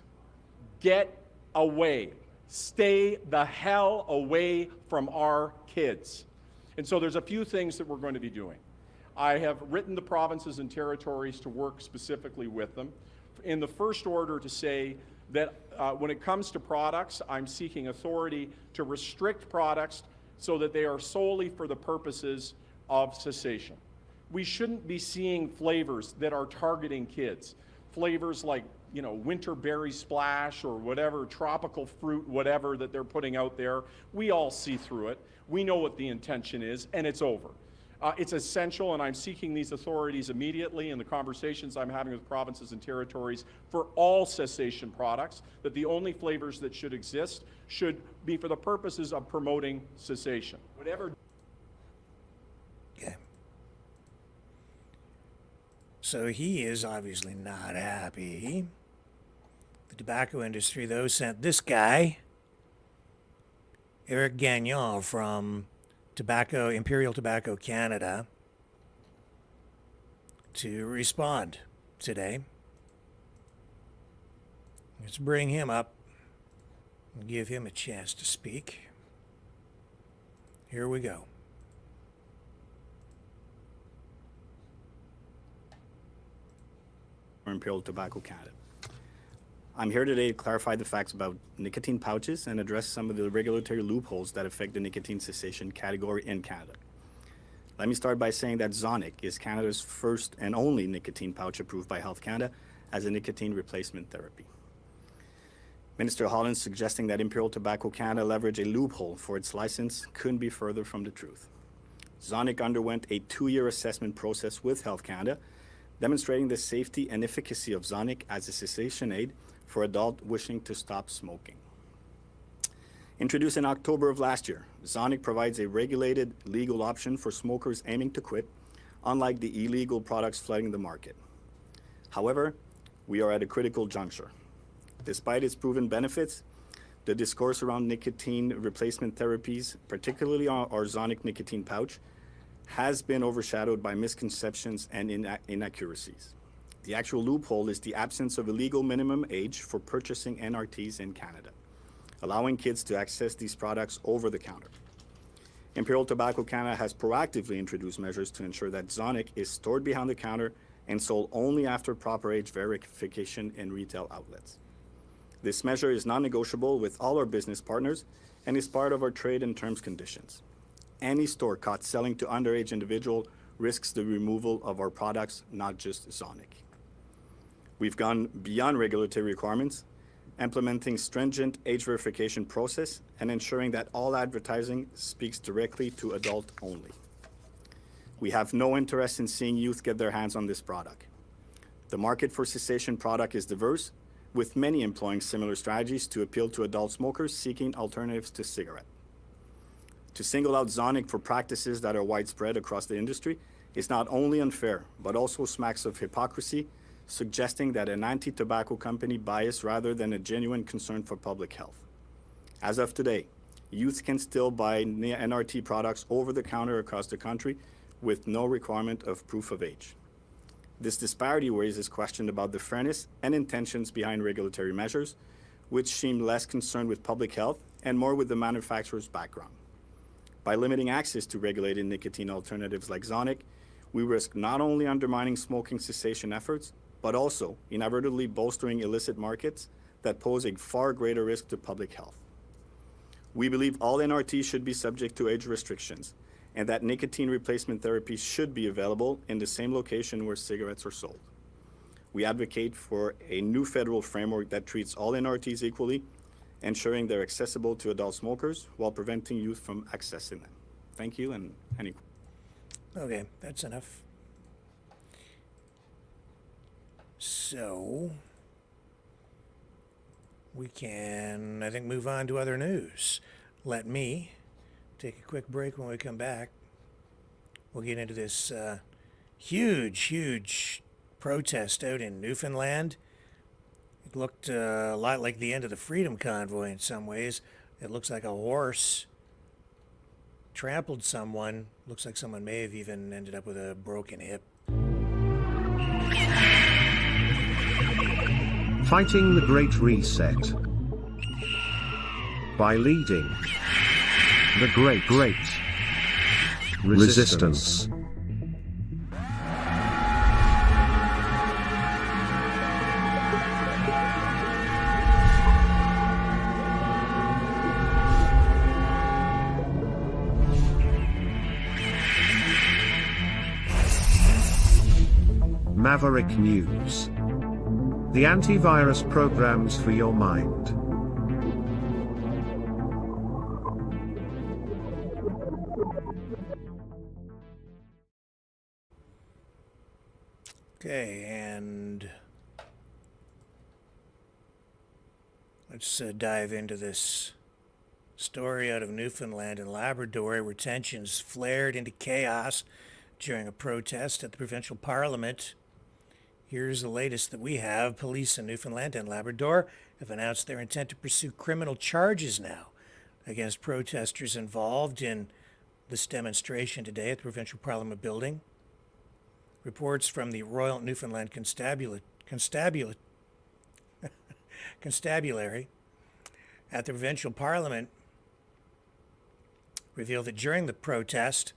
get away. Stay the hell away from our kids. And so there's a few things that we're going to be doing. I have written the provinces and territories to work specifically with them. In the first order, to say that when it comes to products, I'm seeking authority to restrict products so that they are solely for the purposes of cessation. We shouldn't be seeing flavors that are targeting kids. Flavors like, you know, winter berry splash or whatever, tropical fruit, whatever that they're putting out there. We all see through it. We know what the intention is, and it's over. It's essential, and I'm seeking these authorities immediately in the conversations I'm having with provinces and territories for all cessation products, that the only flavors that should exist should be for the purposes of promoting cessation. Whatever. Okay. So he is obviously not happy. The tobacco industry, though, sent this guy, Eric Gagnon from Imperial Tobacco Canada, to respond today. Let's bring him up and give him a chance to speak. Here we go. Imperial Tobacco Canada. I'm here today to clarify the facts about nicotine pouches and address some of the regulatory loopholes that affect the nicotine cessation category in Canada. Let me start by saying that Zonic is Canada's first and only nicotine pouch approved by Health Canada as a nicotine replacement therapy. Minister Holland suggesting that Imperial Tobacco Canada leverage a loophole for its license couldn't be further from the truth. Zonic underwent a 2-year assessment process with Health Canada, demonstrating the safety and efficacy of Zonic as a cessation aid for adults wishing to stop smoking. Introduced in October of last year, Zonic provides a regulated legal option for smokers aiming to quit, unlike the illegal products flooding the market. However, we are at a critical juncture. Despite its proven benefits, the discourse around nicotine replacement therapies, particularly our Zonic nicotine pouch, has been overshadowed by misconceptions and inaccuracies. The actual loophole is the absence of a legal minimum age for purchasing NRTs in Canada, allowing kids to access these products over the counter. Imperial Tobacco Canada has proactively introduced measures to ensure that Zonic is stored behind the counter and sold only after proper age verification in retail outlets. This measure is non-negotiable with all our business partners and is part of our trade and terms conditions. Any store caught selling to underage individuals risks the removal of our products, not just Zonic. We've gone beyond regulatory requirements, implementing stringent age verification process and ensuring that all advertising speaks directly to adult only. We have no interest in seeing youth get their hands on this product. The market for cessation product is diverse, with many employing similar strategies to appeal to adult smokers seeking alternatives to cigarette. To single out Zonic for practices that are widespread across the industry is not only unfair, but also smacks of hypocrisy, suggesting that an anti-tobacco company bias rather than a genuine concern for public health. As of today, youth can still buy NRT products over the counter across the country with no requirement of proof of age. This disparity raises questions about the fairness and intentions behind regulatory measures, which seem less concerned with public health and more with the manufacturer's background. By limiting access to regulated nicotine alternatives like Zonic, we risk not only undermining smoking cessation efforts, but also inadvertently bolstering illicit markets that pose a far greater risk to public health. We believe all NRTs should be subject to age restrictions, and that nicotine replacement therapies should be available in the same location where cigarettes are sold. We advocate for a new federal framework that treats all NRTs equally, ensuring they're accessible to adult smokers while preventing youth from accessing them. Thank you, and any. Okay, that's enough. So, we can, I think, move on to other news. Let me take a quick break. When we come back, we'll get into this huge protest out in Newfoundland. It looked a lot like the end of the Freedom Convoy in some ways. It looks like a horse trampled someone. Looks like someone may have even ended up with a broken hip. Fighting the Great Reset by leading the Great Resistance. Maverick News. The antivirus programs for your mind. Okay, and let's dive into this story out of Newfoundland and Labrador, where tensions flared into chaos during a protest at the provincial parliament. Here's the latest that we have. Police in Newfoundland and Labrador have announced their intent to pursue criminal charges now against protesters involved in this demonstration today at the provincial parliament building. Reports from the Royal Newfoundland Constabulary at the provincial parliament reveal that during the protest,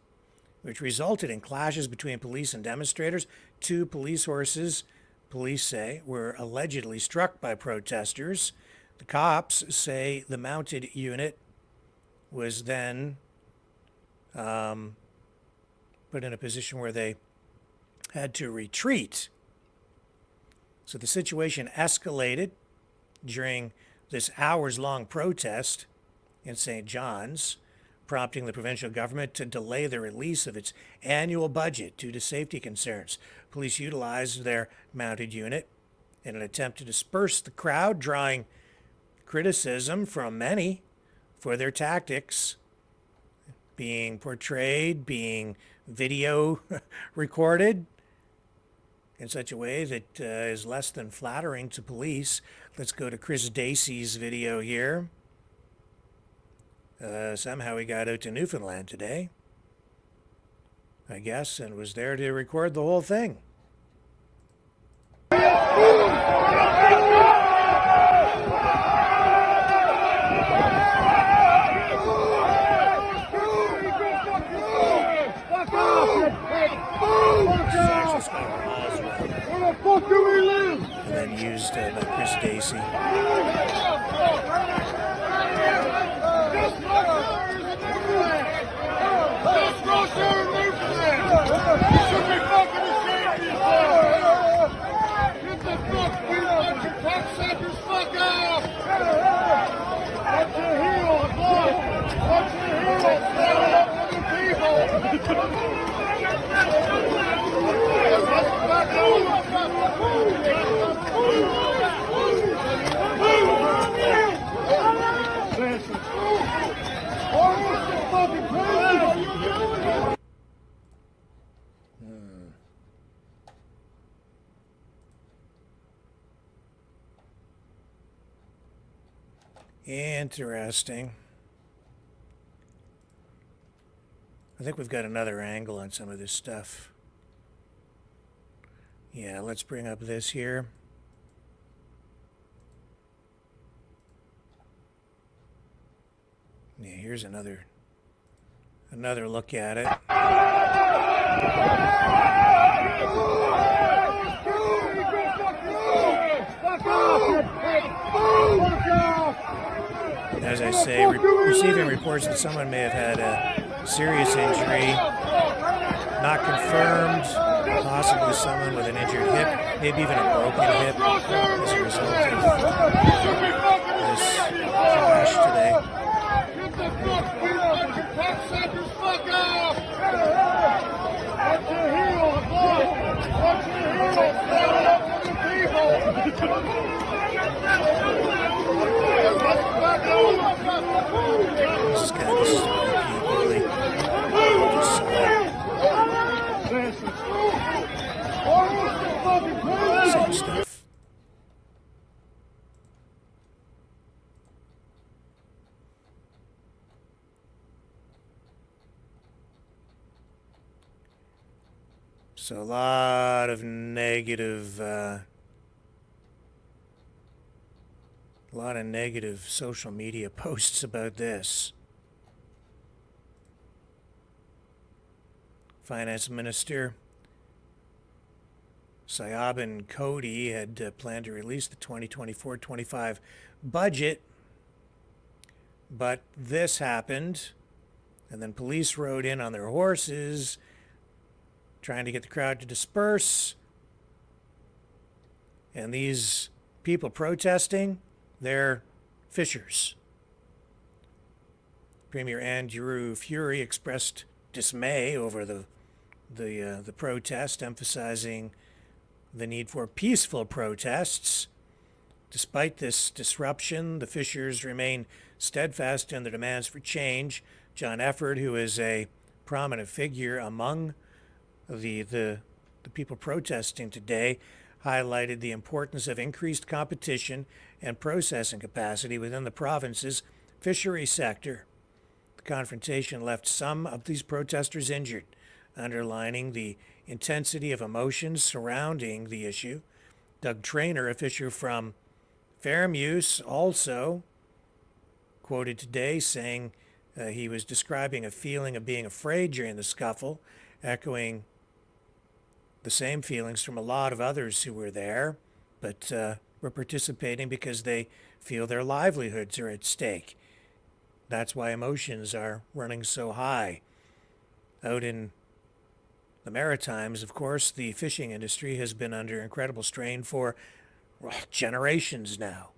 which resulted in clashes between police and demonstrators, 2 police horses, police say, were allegedly struck by protesters. The cops say the mounted unit was then put in a position where they had to retreat. So the situation escalated during this hours-long protest in St. John's, prompting the provincial government to delay the release of its annual budget due to safety concerns. Police utilized their mounted unit in an attempt to disperse the crowd, drawing criticism from many for their tactics, being portrayed, being video recorded, in such a way that is less than flattering to police. Let's go to Chris Dacey's video here. Somehow he got out to Newfoundland today, I guess, and was there to record the whole thing. And then used by Chris Dacey. Interesting. I think we've got another angle on some of this stuff. Yeah, let's bring up this here. Yeah, here's another look at it. As I say, receiving reports that someone may have had a serious injury, not confirmed, possibly someone with an injured hip, maybe even a broken hip as a result of this crash today. This is kind of really same stuff. So a lot of negative social media posts about this. Finance Minister Syabin Cody had planned to release the 2024-25 budget, but this happened, and then police rode in on their horses, trying to get the crowd to disperse, and these people protesting, they're fishers. Premier Andrew Furey expressed dismay over the protest, emphasizing the need for peaceful protests. Despite this disruption, the fishers remain steadfast in their demands for change. John Efford, who is a prominent figure among the people protesting today, highlighted the importance of increased competition and processing capacity within the province's fishery sector. The confrontation left some of these protesters injured, underlining the intensity of emotions surrounding the issue. Doug Traynor, a fisher from Fairmuse, also quoted today saying he was describing a feeling of being afraid during the scuffle, echoing the same feelings from a lot of others who were there, but were participating because they feel their livelihoods are at stake. That's why emotions are running so high. Out in the Maritimes, of course, the fishing industry has been under incredible strain for generations now.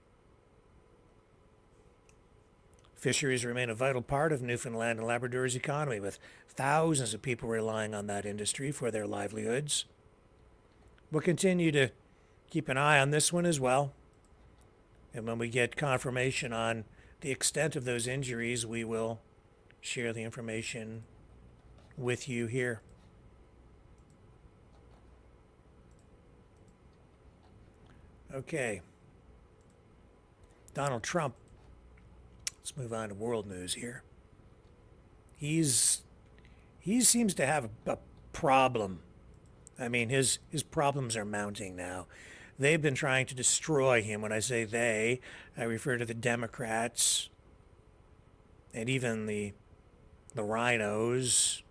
Fisheries remain a vital part of Newfoundland and Labrador's economy, with thousands of people relying on that industry for their livelihoods. We'll continue to keep an eye on this one as well. And when we get confirmation on the extent of those injuries, we will share the information with you here. Okay. Donald Trump. Let's move on to world news here. He seems to have a problem. I mean, his problems are mounting now. They've been trying to destroy him. When I say they, I refer to the Democrats and even the rhinos.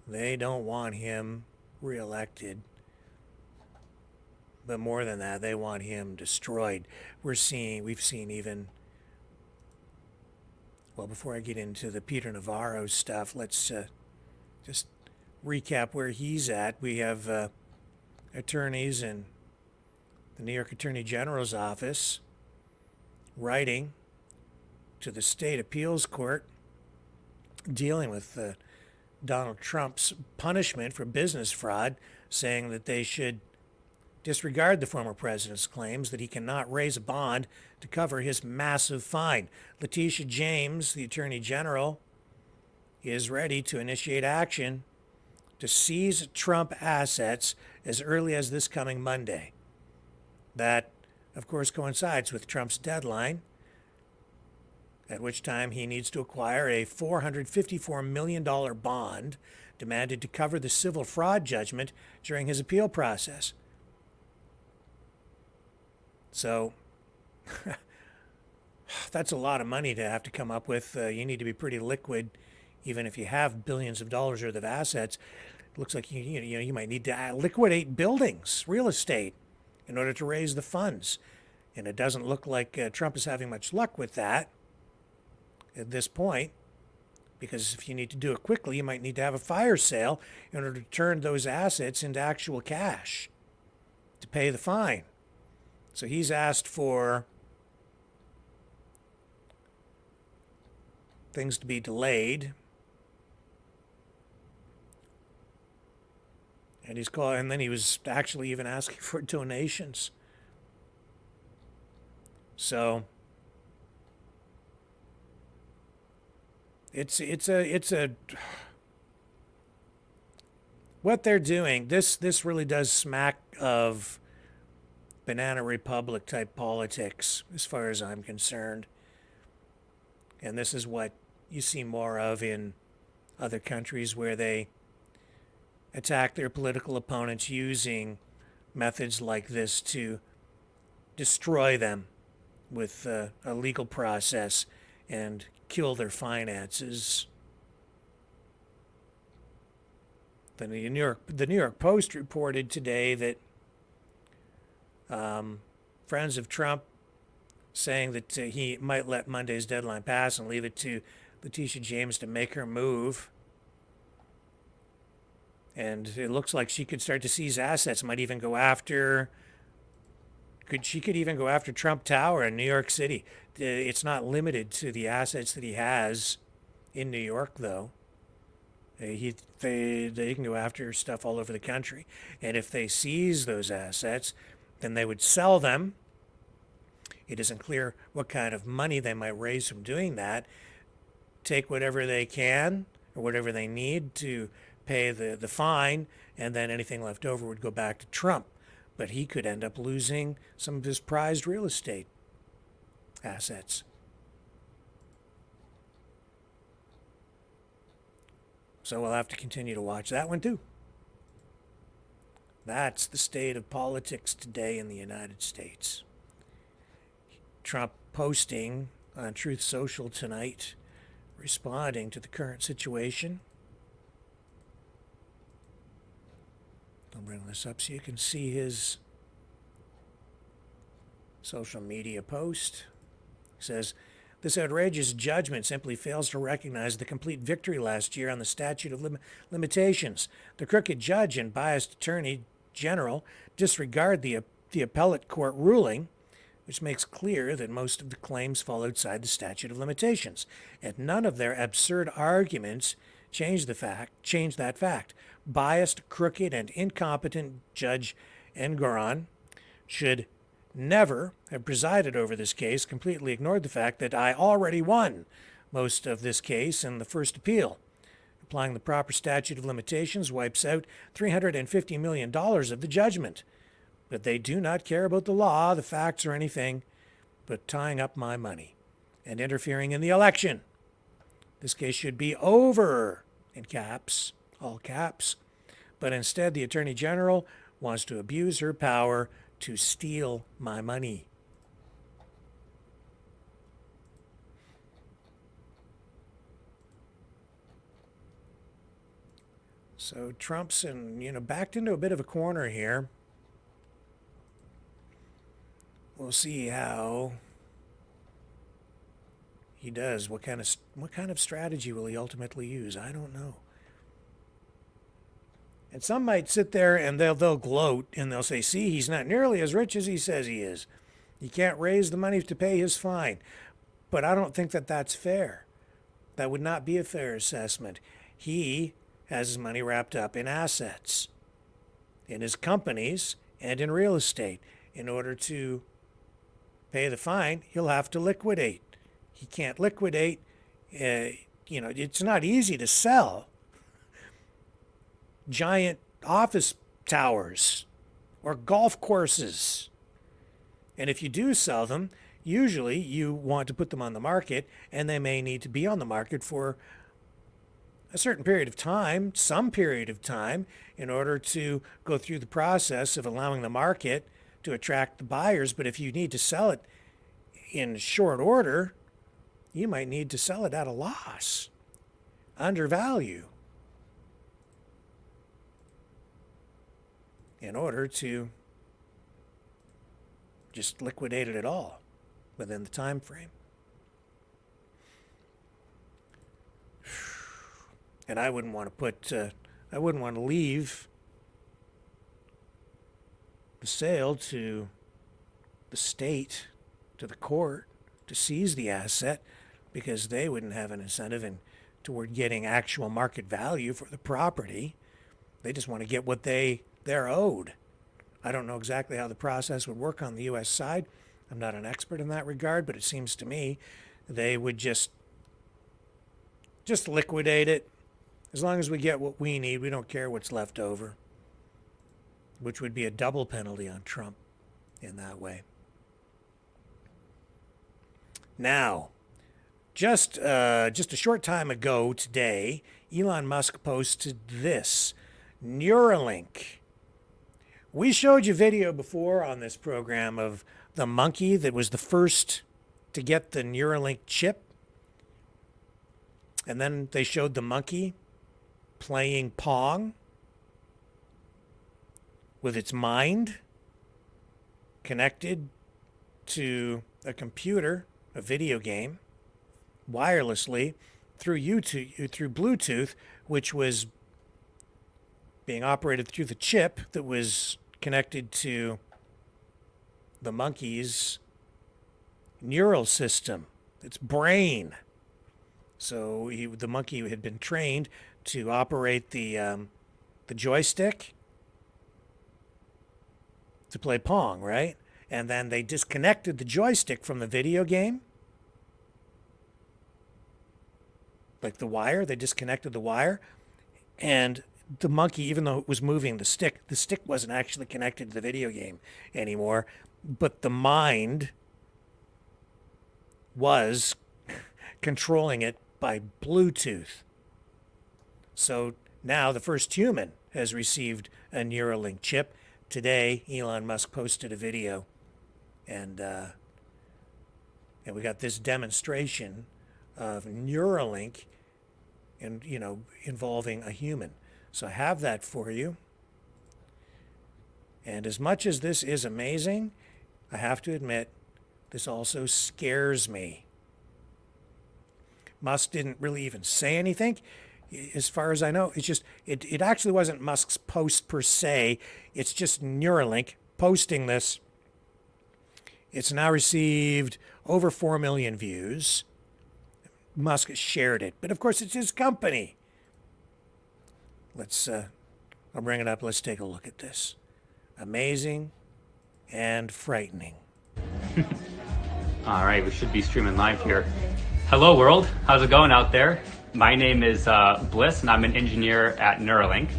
They don't want him reelected. But more than that, they want him destroyed. We've seen even, well, before I get into the Peter Navarro stuff, let's just recap where he's at. We have attorneys in the New York Attorney General's office writing to the state appeals court dealing with Donald Trump's punishment for business fraud, saying that they should disregard the former president's claims that he cannot raise a bond to cover his massive fine. Letitia James, the Attorney General, is ready to initiate action to seize Trump assets as early as this coming Monday. That, of course, coincides with Trump's deadline, at which time he needs to acquire a $454 million bond demanded to cover the civil fraud judgment during his appeal process. So that's a lot of money to have to come up with. You need to be pretty liquid, even if you have billions of dollars worth of assets. It looks like you might need to liquidate buildings, real estate, in order to raise the funds. And it doesn't look like Trump is having much luck with that at this point, because if you need to do it quickly, you might need to have a fire sale in order to turn those assets into actual cash to pay the fine. So he's asked for things to be delayed. And then he was actually even asking for donations. So it's a what they're doing. This really does smack of Banana Republic type politics, as far as I'm concerned. And this is what you see more of in other countries, where they attack their political opponents using methods like this to destroy them with a legal process and kill their finances. The New York Post reported today that friends of Trump saying that he might let Monday's deadline pass and leave it to Letitia James to make her move. And it looks like she could start to seize assets, might even go after, she could even go after Trump Tower in New York City. It's not limited to the assets that he has in New York, though. They can go after stuff all over the country. And if they seize those assets, then they would sell them. It isn't clear what kind of money they might raise from doing that. Take whatever they can or whatever they need to pay the fine, and then anything left over would go back to Trump. But he could end up losing some of his prized real estate assets. So we'll have to continue to watch that one too. That's the state of politics today in the United States. Trump posting on Truth Social tonight, responding to the current situation. I'll bring this up so you can see his social media post. He says, "This outrageous judgment simply fails to recognize the complete victory last year on the statute of limitations. The crooked judge and biased attorney general disregard the appellate court ruling, which makes clear that most of the claims fall outside the statute of limitations, and none of their absurd arguments change that fact. Biased, crooked, and incompetent Judge Engoron should never have presided over this case, completely ignored the fact that I already won most of this case in the first appeal. Applying the proper statute of limitations wipes out $350 million of the judgment. But they do not care about the law, the facts, or anything but tying up my money and interfering in the election. This case should be over, in caps, all caps. But instead, the Attorney General wants to abuse her power to steal my money. So Trump's backed into a bit of a corner here. We'll see how he does. What kind of strategy will he ultimately use? I don't know. And some might sit there and they'll gloat and they'll say, see, he's not nearly as rich as he says he is. He can't raise the money to pay his fine. But I don't think that that's fair. That would not be a fair assessment. He has his money wrapped up in assets, in his companies, and in real estate. In order to pay the fine, he'll have to liquidate. He can't liquidate. It's not easy to sell giant office towers or golf courses. And if you do sell them, usually you want to put them on the market, and they may need to be on the market for a certain period of time, some period of time, in order to go through the process of allowing the market to attract the buyers. But if you need to sell it in short order, you might need to sell it at a loss, undervalue, in order to just liquidate it all within the time frame. And I wouldn't want to leave the sale to the state, to the court, to seize the asset, because they wouldn't have an incentive toward getting actual market value for the property. They just want to get what they're owed. I don't know exactly how the process would work on the U.S. side. I'm not an expert in that regard, but it seems to me they would just liquidate it. As long as we get what we need, we don't care what's left over, which would be a double penalty on Trump in that way. Now, just a short time ago today, Elon Musk posted this. Neuralink. We showed you video before on this program of the monkey that was the first to get the Neuralink chip. And then they showed the monkey playing Pong with its mind connected to a computer, a video game, wirelessly through Bluetooth, which was being operated through the chip that was connected to the monkey's neural system, its brain. So the monkey had been trained to operate the joystick to play Pong, right? And then they disconnected the joystick from the video game. Like the wire, they disconnected the wire. And the monkey, even though it was moving the stick wasn't actually connected to the video game anymore. But the mind was controlling it by Bluetooth. So now the first human has received a Neuralink chip. Today, Elon Musk posted a video, and we got this demonstration of Neuralink, and involving a human. So I have that for you. And as much as this is amazing, I have to admit, this also scares me. Musk didn't really even say anything. As far as I know, it's just, it actually wasn't Musk's post per se. It's just Neuralink posting this. It's now received over 4 million views. Musk shared it, but of course it's his company. I'll bring it up. Let's take a look at this. Amazing and frightening. All right, we should be streaming live here. Hello world, how's it going out there? My name is Bliss and I'm an engineer at Neuralink.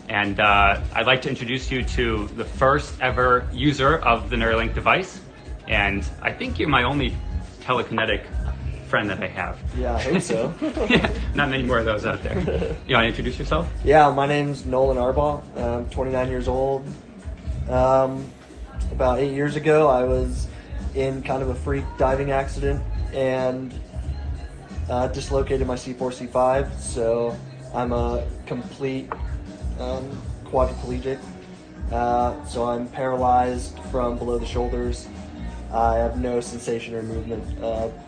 and I'd like to introduce you to the first ever user of the Neuralink device. And I think you're my only telekinetic friend that I have. Yeah, I think so. Yeah, not many more of those out there. You want to introduce yourself? Yeah, my name's Nolan Arbaugh. I'm 29 years old. About 8 years ago, I was in kind of a freak diving accident and dislocated my C4, C5. So I'm a complete quadriplegic. So I'm paralyzed from below the shoulders. I have no sensation or movement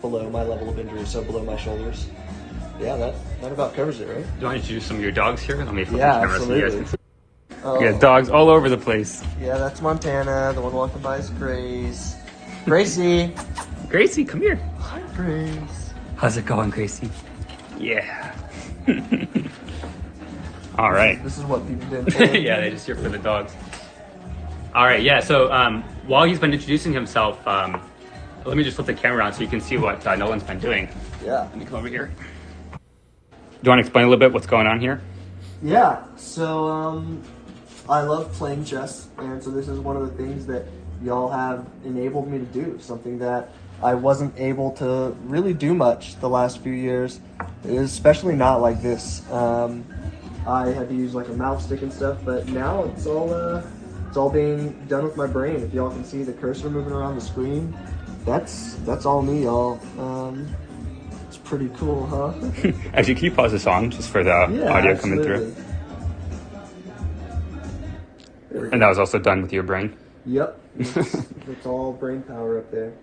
below my level of injury, so below my shoulders. Yeah, that about covers it, right? Do you want to introduce some of your dogs here? Let me flip Yeah, the camera so you guys absolutely. can see. We got dogs all over the place. Yeah, that's Montana. The one walking by is Grace. Gracie! Gracie, come here. Hi, Grace. How's it going, Gracie? Yeah. All right. This is what people did. Yeah, they just here for the dogs. All right, yeah, so while he's been introducing himself, let me just flip the camera on so you can see what Nolan's been doing. Yeah. Let me come over here. Do you want to explain a little bit what's going on here? Yeah, so I love playing chess, and so this is one of the things that y'all have enabled me to do, something that I wasn't able to really do much the last few years, especially not like this. I had to use like a mouse stick and stuff, but now it's all being done with my brain. If y'all can see the cursor moving around the screen, that's all me, y'all. It's pretty cool, huh? Actually, can you pause the song just for the audio coming through? And that was also done with your brain? Yep. It's all brain power up there.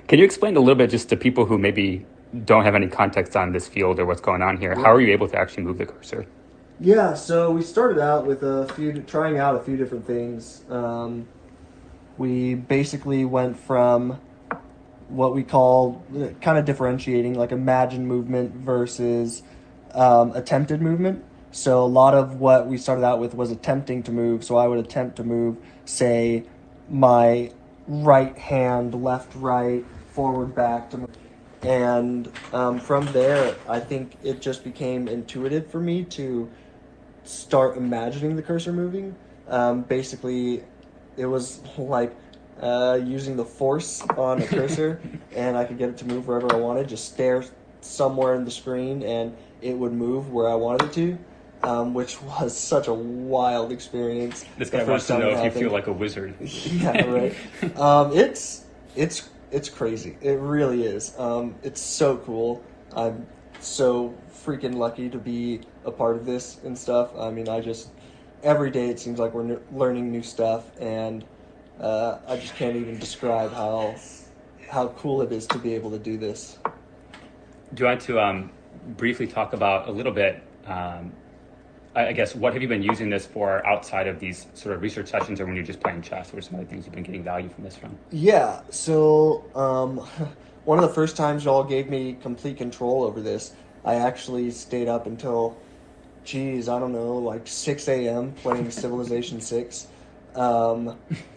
Can you explain a little bit just to people who maybe don't have any context on this field or what's going on here? How are you able to actually move the cursor? Yeah, so we started out with trying out a few different things. We basically went from what we call kind of differentiating, like imagined movement versus attempted movement. So a lot of what we started out with was attempting to move. So I would attempt to move, say, my right hand, left, right, forward, back to move. And from there, I think it just became intuitive for me to start imagining the cursor moving. Basically, it was like using the force on a cursor, and I could get it to move wherever I wanted. Just stare somewhere in the screen, and it would move where I wanted it to, which was such a wild experience. This guy wants to know if you feel like a wizard. Yeah, right. It's crazy. It really is. It's so cool. I'm so freaking lucky to be a part of this and stuff. I mean, every day it seems like we're learning new stuff, and I just can't even describe how cool it is to be able to do this. Do you want to briefly talk about a little bit, I guess, what have you been using this for outside of these sort of research sessions or when you're just playing chess? What are some other things you've been getting value from this from? Yeah, so one of the first times y'all gave me complete control over this, I actually stayed up until, I don't know, like 6 a.m. playing Civilization 6.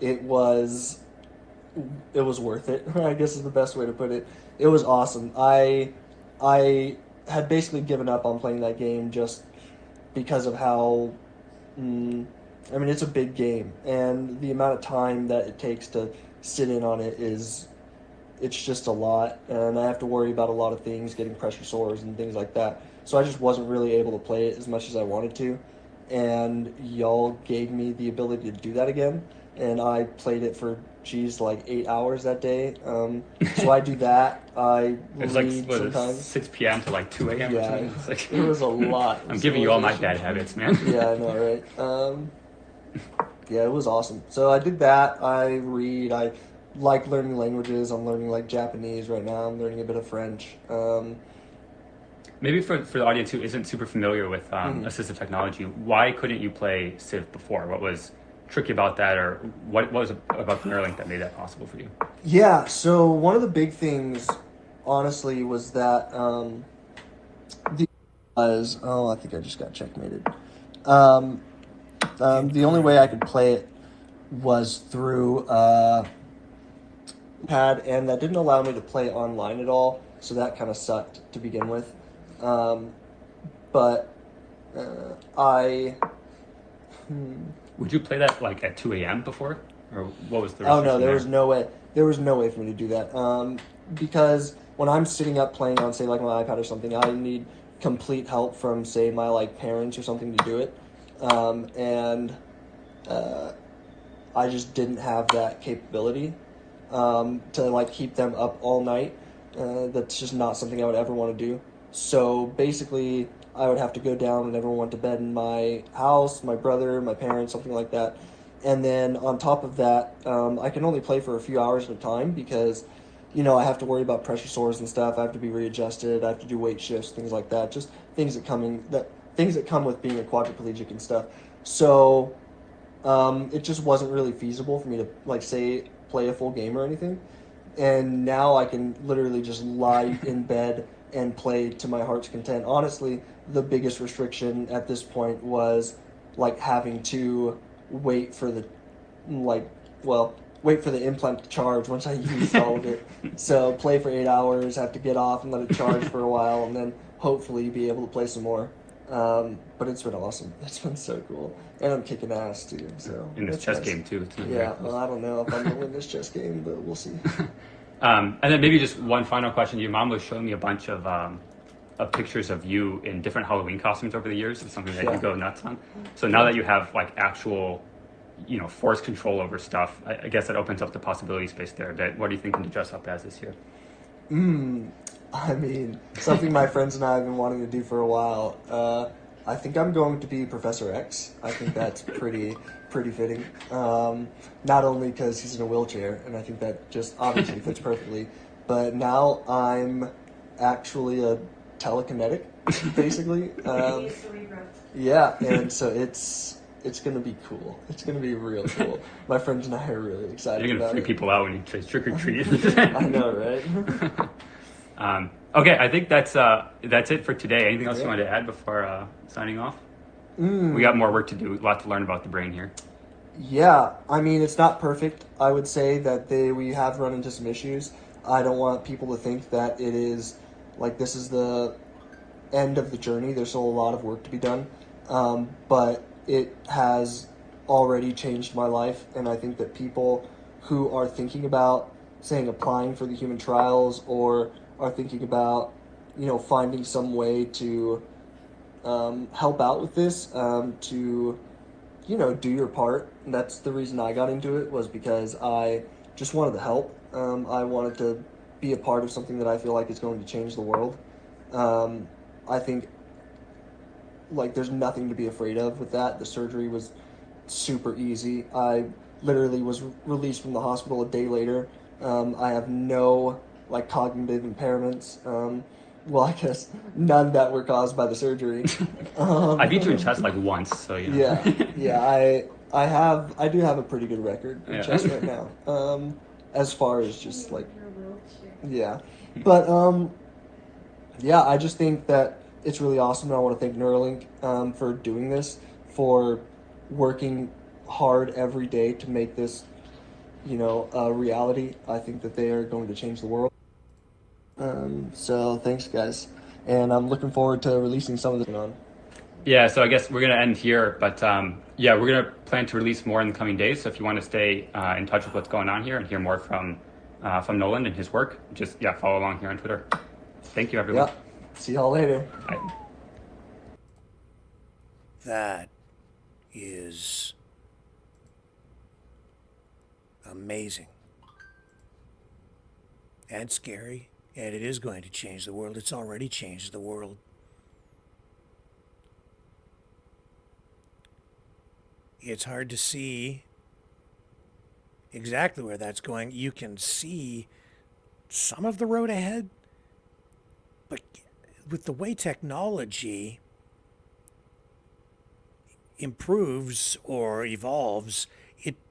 It was worth it, I guess is the best way to put it. It was awesome. I had basically given up on playing that game just because of how, it's a big game, and the amount of time that it takes to sit in on it it's just a lot, and I have to worry about a lot of things, getting pressure sores and things like that. So I just wasn't really able to play it as much as I wanted to, and y'all gave me the ability to do that again, and I played it for like 8 hours that day. So I do that. I it's read like sometimes. 6 p.m. to like 2 a.m. Yeah, or something. It's like, it was a lot. I'm giving you all my bad habits, man. Yeah, I know, right? Yeah, it was awesome. So I did that. I read. I like learning languages. I'm learning like Japanese right now. I'm learning a bit of French. Maybe for the audience who isn't super familiar with assistive technology, why couldn't you play Civ before? What was tricky about that, or what was it about the Neuralink that made that possible for you? Yeah, so one of the big things, honestly, was that I think I just got checkmated. The only way I could play it was through pad, and that didn't allow me to play online at all, so that kind of sucked to begin with. But I Would you play that like at 2 a.m. before, or what was the Oh restriction no, there there? was no way. There was no way for me to do that. Because when I'm sitting up playing on, say, like my iPad or something, I need complete help from, say, my like parents or something to do it, and I just didn't have that capability to like keep them up all night. That's just not something I would ever want to do. So basically, I would have to go down when everyone went to bed in my house, my brother, my parents, something like that. And then on top of that, I can only play for a few hours at a time because, I have to worry about pressure sores and stuff. I have to be readjusted. I have to do weight shifts, things like that. Just things that come with being a quadriplegic and stuff. So it just wasn't really feasible for me to like say play a full game or anything. And now I can literally just lie in bed and play to my heart's content. Honestly, the biggest restriction at this point was like having to wait for the wait for the implant to charge once I used all of it. So play for 8 hours, have to get off and let it charge for a while, and then hopefully be able to play some more. But it's been awesome. It's been so cool, and I'm kicking ass too. So In this it's chess nice. game too. It's Yeah, well, I don't know if I'm gonna win this chess game, but we'll see. And then maybe just one final question. Your mom was showing me a bunch of pictures of you in different Halloween costumes over the years. It's something that you go nuts on. So now that you have like actual, force control over stuff, I guess that opens up the possibility space there a bit. What are you thinking to dress up as this year? I mean, something my friends and I have been wanting to do for a while. I think I'm going to be Professor X. I think that's pretty fitting. Not only because he's in a wheelchair, and I think that just obviously fits perfectly, but now I'm actually a telekinetic, basically. Yeah, and so it's gonna be cool. It's gonna be real cool. My friends and I are really excited You're gonna about freak it. people out when you try trick or treat. I know, right? Okay, I think that's it for today. Anything else you want to add before signing off? We got more work to do. A lot to learn about the brain here. Yeah, I mean, it's not perfect. I would say that we have run into some issues. I don't want people to think that it is like this is the end of the journey. There's still a lot of work to be done, but it has already changed my life, and I think that people who are thinking about, saying, applying for the human trials or are thinking about, finding some way to help out with this, to, do your part. And that's the reason I got into it, was because I just wanted to help. I wanted to be a part of something that I feel like is going to change the world. I think, like, there's nothing to be afraid of with that. The surgery was super easy. I literally was released from the hospital a day later. I have no, like, cognitive impairments. Well, I guess none that were caused by the surgery. I beat you in chess like once, so Yeah. I do have a pretty good record in chess right now. As far as just like, yeah, but yeah, I just think that it's really awesome, and I want to thank Neuralink for doing this, for working hard every day to make this, a reality. I think that they are going to change the world. So thanks, guys, and I'm looking forward to releasing some of this on. Yeah, so I guess we're gonna end here, but yeah, we're gonna plan to release more in the coming days. So if you want to stay in touch with what's going on here and hear more from Nolan and his work, just follow along here on Twitter. Thank you, everyone. Yeah. See y'all later. Bye. That is amazing and scary, and it is going to change the world. It's already changed the world. It's hard to see exactly where that's going. You can see some of the road ahead, but with the way technology improves or evolves,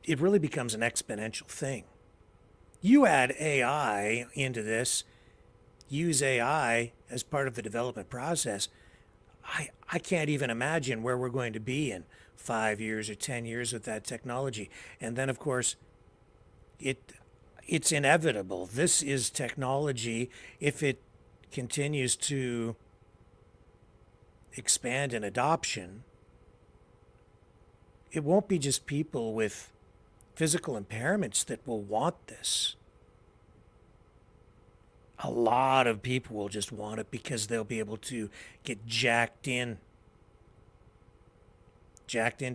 it really becomes an exponential thing. You add AI into this, use AI as part of the development process, I can't even imagine where we're going to be in 5 years or 10 years with that technology. And then, of course, it's inevitable. This is technology. If it continues to expand in adoption, it won't be just people with physical impairments that will want this. A lot of people will just want it because they'll be able to get jacked into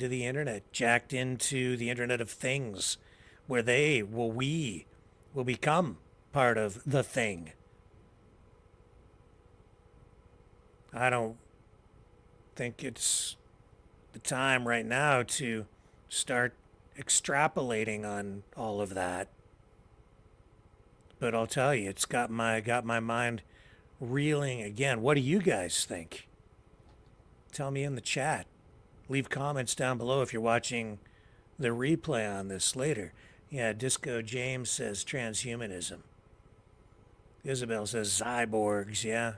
the internet, jacked into the Internet of Things, where we will become part of the thing. I don't think it's the time right now to start extrapolating on all of that. But I'll tell you, it's got my mind reeling again. What do you guys think? Tell me in the chat. Leave comments down below if you're watching the replay on this later. Yeah, Disco James says transhumanism. Isabel says cyborgs, yeah.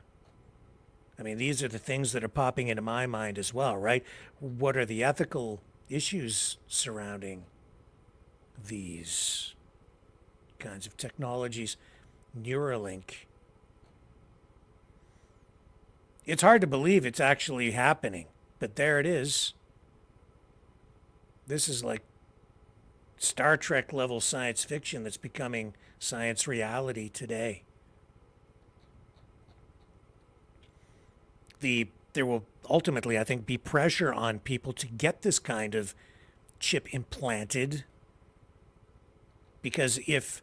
I mean, these are the things that are popping into my mind as well, right? What are the ethical issues surrounding these kinds of technologies? Neuralink. It's hard to believe it's actually happening, but there it is. This is like Star Trek level science fiction that's becoming science reality today. There will ultimately, I think, be pressure on people to get this kind of chip implanted because it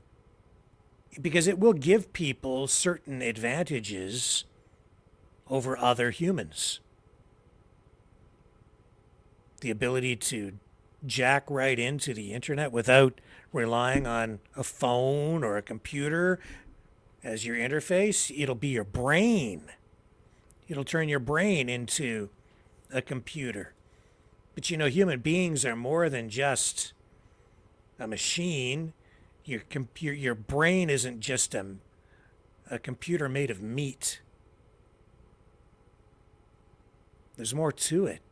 will give people certain advantages over other humans. The ability to jack right into the internet without relying on a phone or a computer as your interface. It'll be your brain. It'll turn your brain into a computer. But you know, human beings are more than just a machine. Your brain isn't just a computer made of meat. There's more to it.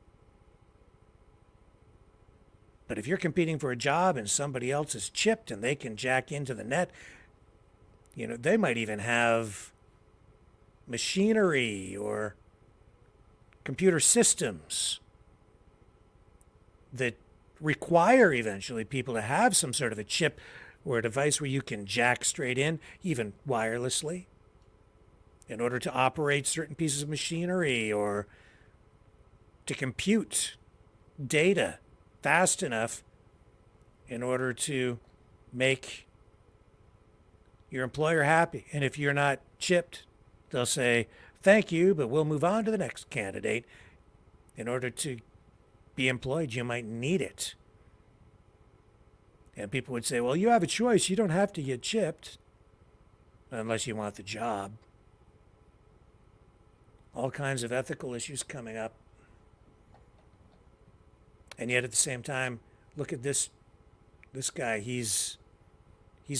But if you're competing for a job and somebody else is chipped and they can jack into the net, you know, they might even have machinery or computer systems that require eventually people to have some sort of a chip or a device where you can jack straight in, even wirelessly, in order to operate certain pieces of machinery or to compute data fast enough in order to make your employer happy. And if you're not chipped, they'll say, thank you, but we'll move on to the next candidate. In order to be employed, you might need it. And people would say, well, you have a choice. You don't have to get chipped unless you want the job. All kinds of ethical issues coming up. And yet at the same time, look at this guy. He's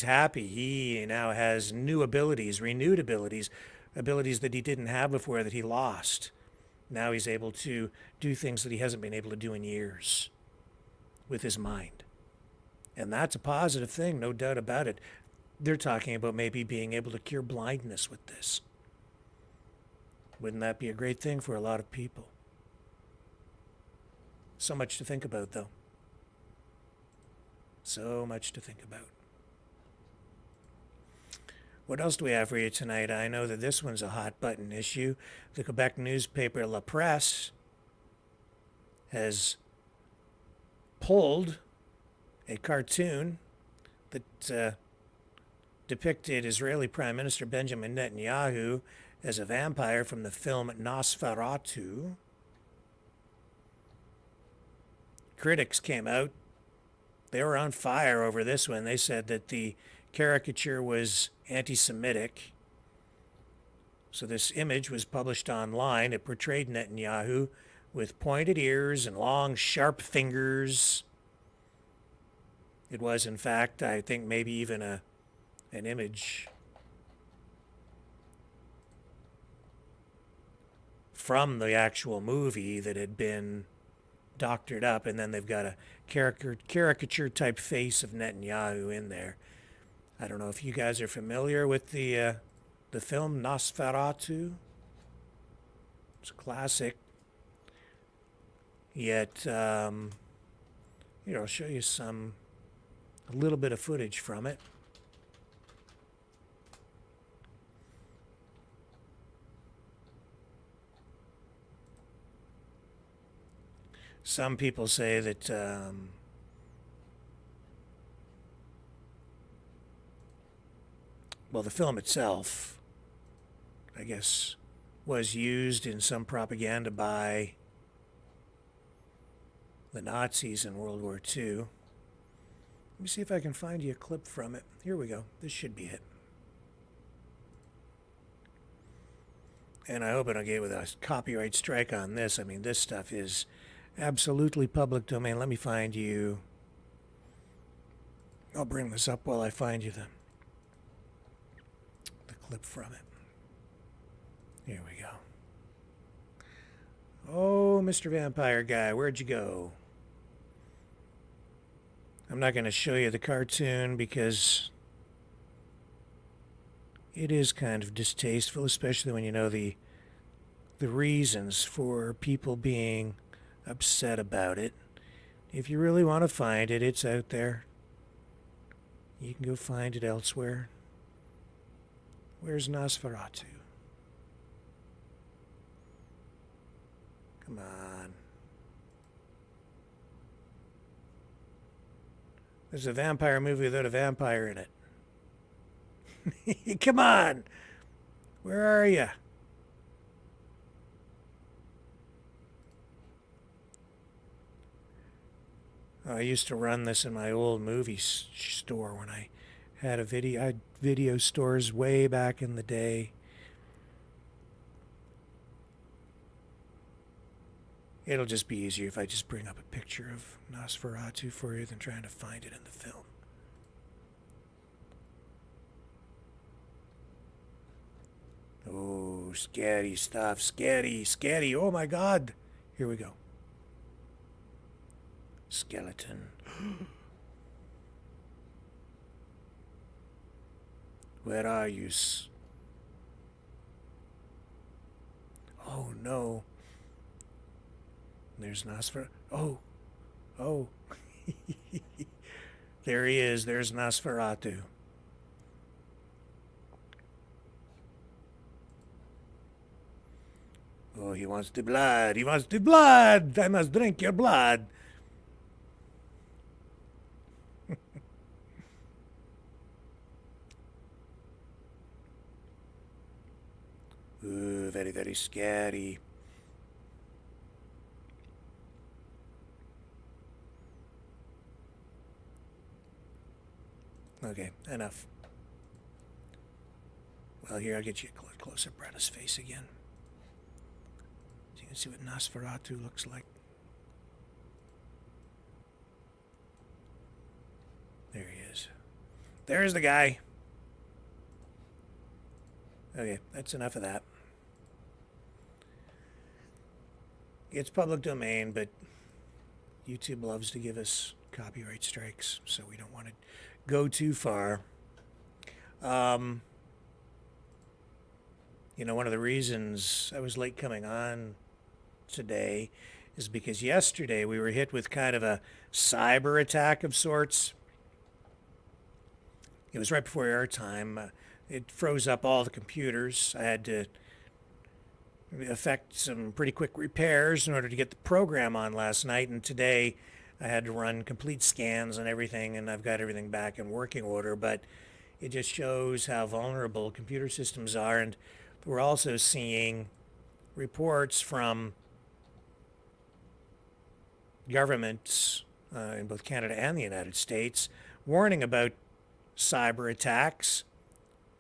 happy. He now has new abilities, renewed abilities that he didn't have before, that he lost. Now he's able to do things that he hasn't been able to do in years with his mind. And that's a positive thing, no doubt about it. They're talking about maybe being able to cure blindness with this. Wouldn't that be a great thing for a lot of people? So much to think about, though. So much to think about. What else do we have for you tonight? I know that this one's a hot button issue. The Quebec newspaper La Presse pulled a cartoon that depicted Israeli Prime Minister Benjamin Netanyahu as a vampire from the film Nosferatu. Critics came out. They were on fire over this one. They said that the caricature was anti-Semitic. So this image was published online. It portrayed Netanyahu with pointed ears and long, sharp fingers. It was, in fact, I think maybe even an image from the actual movie that had been doctored up, and then they've got a caricature type face of Netanyahu in there. I don't know if you guys are familiar with the film Nosferatu. It's a classic. Yet Here, I'll show you a little bit of footage from it. Some people say that well, the film itself, I guess, was used in some propaganda by the Nazis in World War II. Let me see if I can find you a clip from it. Here we go. This should be it. And I hope I don't get with a copyright strike on this. I mean, this stuff is absolutely public domain. Let me find you. I'll bring this up while I find you the clip from it. Here we go. Oh, Mr. Vampire Guy, where'd you go? I'm not going to show you the cartoon because it is kind of distasteful, especially when you know the reasons for people being upset about it. If you really want to find it, it's out there. You can go find it elsewhere. Where's Nosferatu? Come on. There's a vampire movie without a vampire in it. Come on. Where are you? I used to run this in my old movie store when I had I had video stores way back in the day. It'll just be easier if I just bring up a picture of Nosferatu for you than trying to find it in the film. Oh, scary stuff. Scary, scary. Oh my God. Here we go. Skeleton. Where are you? Oh no. There's Nosferatu. Oh. Oh. There he is. There's Nosferatu. Oh, he wants the blood. He wants the blood. I must drink your blood. Ooh, very, very scary. Okay, enough. Well, here, I'll get you a close-up at his face again. So you can see what Nosferatu looks like. There he is. There's the guy. Okay, that's enough of that. It's public domain, but YouTube loves to give us copyright strikes, so we don't want to go too far. You know, one of the reasons I was late coming on today is because yesterday we were hit with kind of a cyber attack of sorts. It was right before airtime. It froze up all the computers. I had to effect some pretty quick repairs in order to get the program on last night, and today I had to run complete scans and everything, and I've got everything back in working order, but it just shows how vulnerable computer systems are. And we're also seeing reports from governments in both Canada and the United States warning about cyber attacks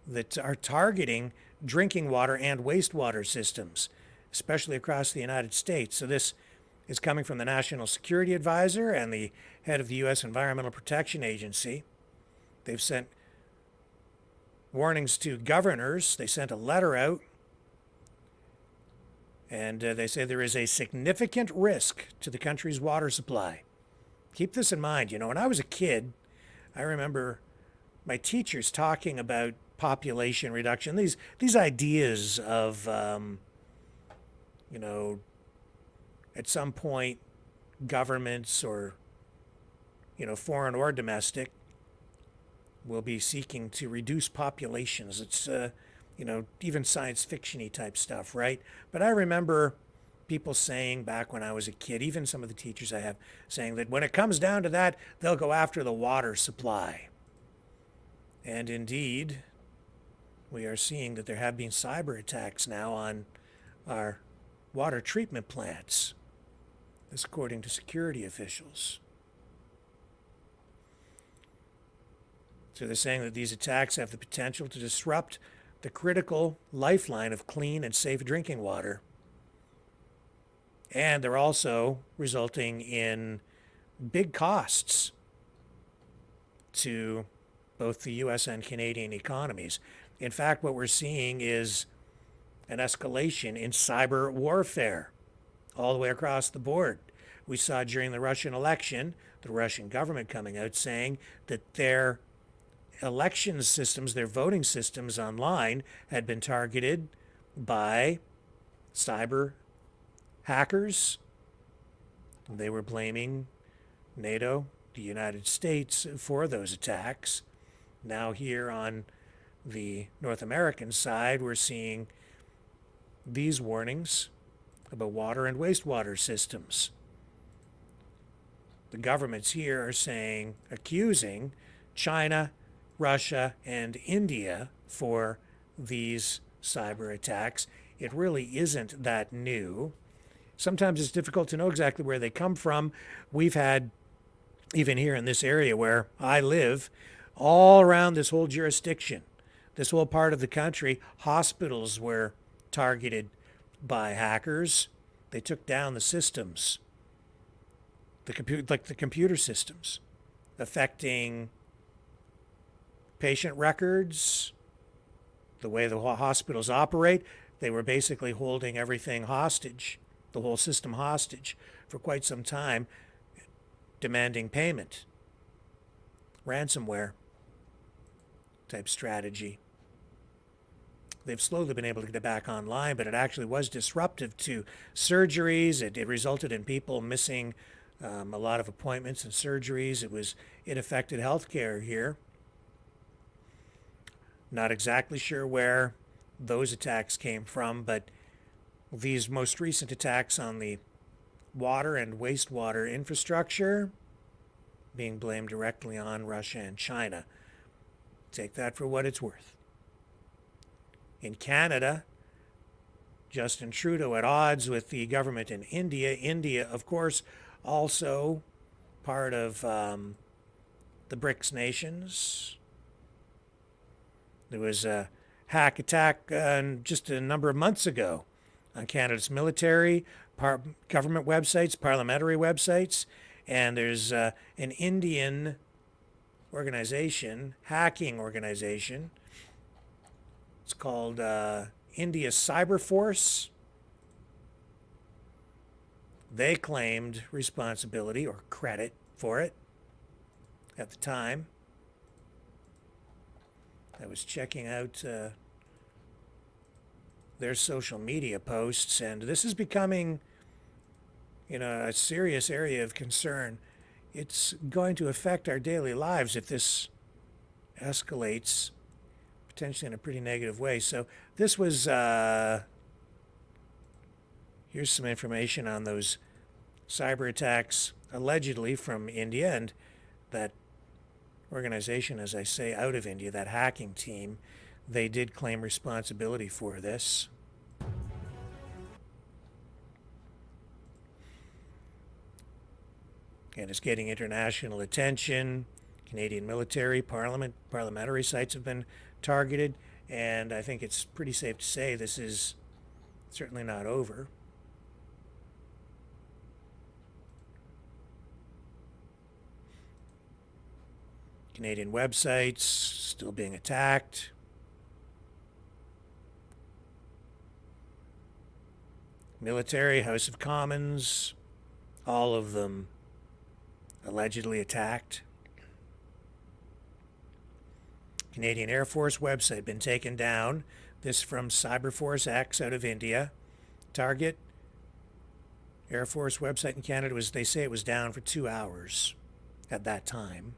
that are targeting drinking water and wastewater systems, especially across the United States. So this is coming from the National Security Advisor and the head of the U.S. Environmental Protection Agency. They've sent warnings to governors. They sent a letter out, and they say there is a significant risk to the country's water supply. Keep this in mind. You know, when I was a kid, I remember my teachers talking about population reduction, these ideas of, you know, at some point governments or foreign or domestic, will be seeking to reduce populations. It's, even science fiction-y type stuff, right? But I remember people saying back when I was a kid, even some of the teachers I have, saying that when it comes down to that, they'll go after the water supply. And indeed, we are seeing that there have been cyber attacks now on our water treatment plants, this according to security officials. So they're saying that these attacks have the potential to disrupt the critical lifeline of clean and safe drinking water. And they're also resulting in big costs to both the US and Canadian economies. In fact, what we're seeing is an escalation in cyber warfare all the way across the board. We saw during the Russian election, the Russian government coming out saying that their election systems, their voting systems online had been targeted by cyber hackers. They were blaming NATO, the United States, for those attacks. Now here on the North American side, we're seeing these warnings about water and wastewater systems. The governments here are saying, accusing China, Russia, and India for these cyber attacks. It really isn't that new. Sometimes it's difficult to know exactly where they come from. We've had, even here in this area where I live, all around this whole jurisdiction, this whole part of the country, hospitals were targeted by hackers. They took down the systems, the computer systems, affecting patient records, the way the hospitals operate. They were basically holding everything hostage, the whole system hostage, for quite some time, demanding payment. Ransomware type strategy. They've slowly been able to get it back online, but it actually was disruptive to surgeries. It resulted in people missing a lot of appointments and surgeries. It affected healthcare here. Not exactly sure where those attacks came from, but these most recent attacks on the water and wastewater infrastructure being blamed directly on Russia and China. Take that for what it's worth. In Canada, Justin Trudeau at odds with the government in India. India, of course, also part of the BRICS nations. There was a hack attack just a number of months ago on Canada's military, government websites, parliamentary websites, and there's an Indian organization, hacking organization. It's called India Cyber Force. They claimed responsibility or credit for it at the time. I was checking out their social media posts, and this is becoming, a serious area of concern. It's going to affect our daily lives if this escalates, potentially in a pretty negative way. So this was, here's some information on those cyber attacks allegedly from India, and that organization, as I say, out of India, that hacking team, they did claim responsibility for this. And it's getting international attention. Canadian military, parliamentary sites have been targeted, and I think it's pretty safe to say this is certainly not over. Canadian websites still being attacked. Military, House of Commons, all of them allegedly attacked. Canadian Air Force website been taken down. This from Cyberforce X out of India. Target Air Force website in Canada they say it was down for 2 hours at that time.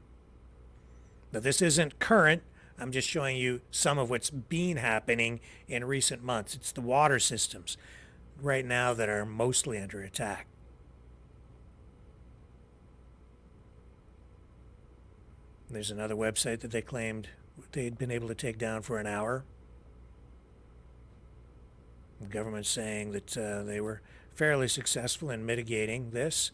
Now, this isn't current. I'm just showing you some of what's been happening in recent months. It's the water systems right now that are mostly under attack. There's another website that they claimed they'd been able to take down for an hour. The government's saying that they were fairly successful in mitigating this.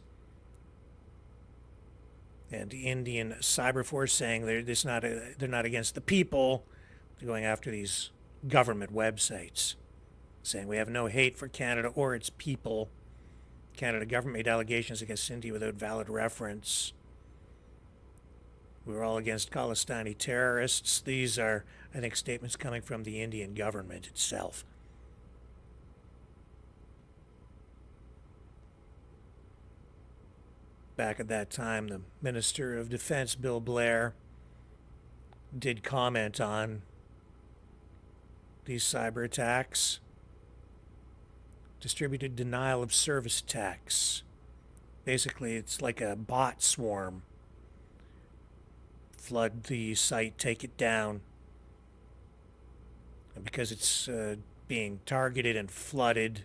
And the Indian Cyber Force saying they're not against the people. They're going after these government websites, saying we have no hate for Canada or its people. Canada government made allegations against India without valid reference. We were all against Khalistani terrorists. These are, I think, statements coming from the Indian government itself. Back at that time, the Minister of Defense, Bill Blair, did comment on these cyber attacks. Distributed denial of service attacks. Basically, it's like a bot swarm. Flood the site, take it down. And because it's being targeted and flooded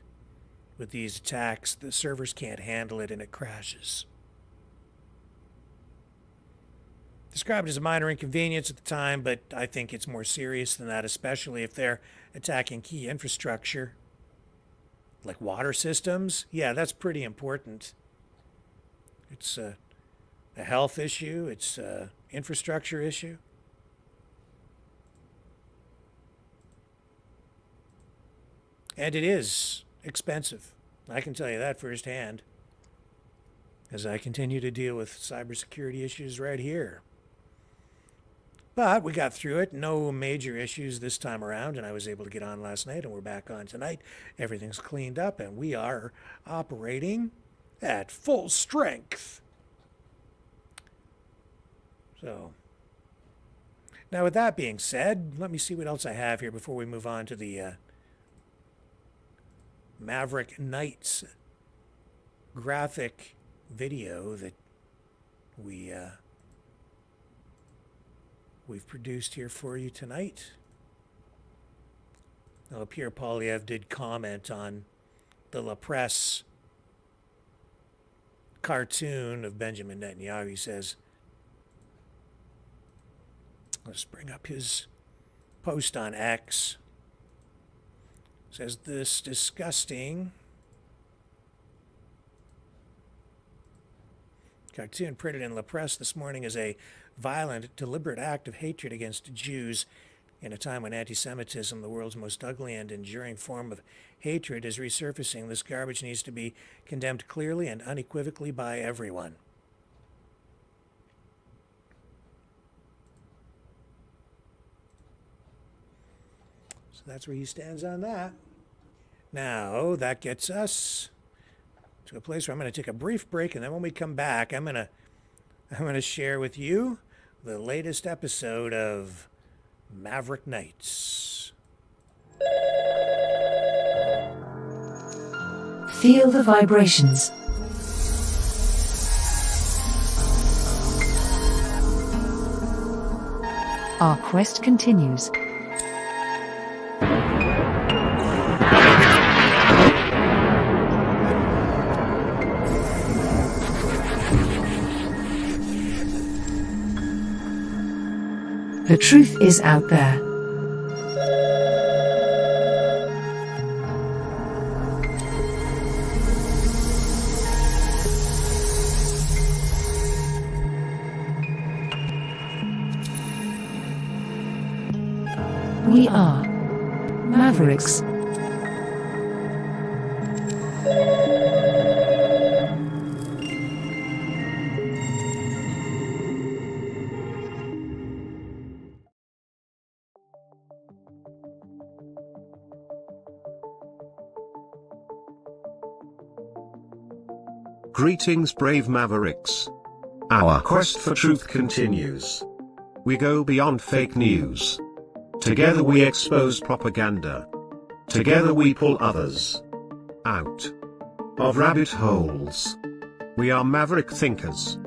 with these attacks, the servers can't handle it and it crashes. Described as a minor inconvenience at the time, but I think it's more serious than that, especially if they're attacking key infrastructure like water systems. Yeah, that's pretty important. It's a health issue. It's an infrastructure issue. And it is expensive. I can tell you that firsthand, as I continue to deal with cybersecurity issues right here. But we got through it. No major issues this time around, and I was able to get on last night, and we're back on tonight. Everything's cleaned up, and we are operating at full strength. So, now with that being said, let me see what else I have here before we move on to the Maverick Knights graphic video that we've produced here for you tonight. Now, Pierre Poilievre did comment on the La Presse cartoon of Benjamin Netanyahu. He says, let's bring up his post on X. Says, this disgusting cartoon printed in La Presse this morning is a violent, deliberate act of hatred against Jews in a time when anti-Semitism, the world's most ugly and enduring form of hatred, is resurfacing. This garbage needs to be condemned clearly and unequivocally by everyone. So that's where he stands on that. Now, that gets us to a place where I'm going to take a brief break, and then when we come back, I'm going to share with you the latest episode of Maverick Knights. Feel the vibrations. Our quest continues. The truth is out there. We are Mavericks. Greetings, brave Mavericks. Our quest for truth continues. We go beyond fake news. Together we expose propaganda. Together we pull others out of rabbit holes. We are Maverick thinkers.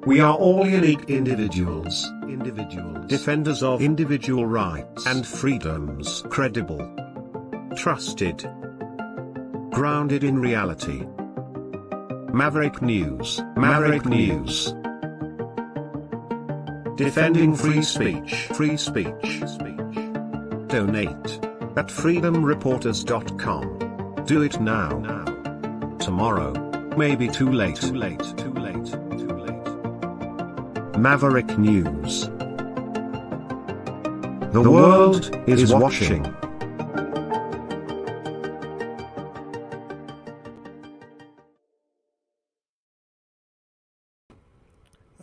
We are all unique individuals, defenders of individual rights and freedoms, credible, trusted, grounded in reality. Maverick News, Maverick News. Defending free speech, free speech. Donate at freedomreporters.com. Do it now. Tomorrow may be too late. Maverick News. The world is watching.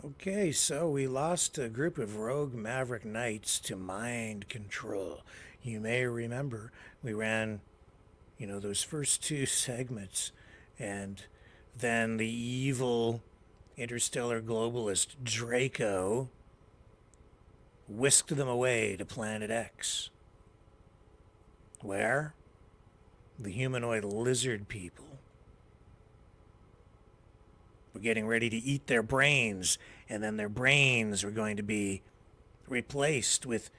Okay, so we lost a group of rogue Maverick Knights to mind control. You may remember we ran, those first two segments, and then the evil interstellar globalist Draco whisked them away to Planet X, where the humanoid lizard people were getting ready to eat their brains, and then their brains were going to be replaced with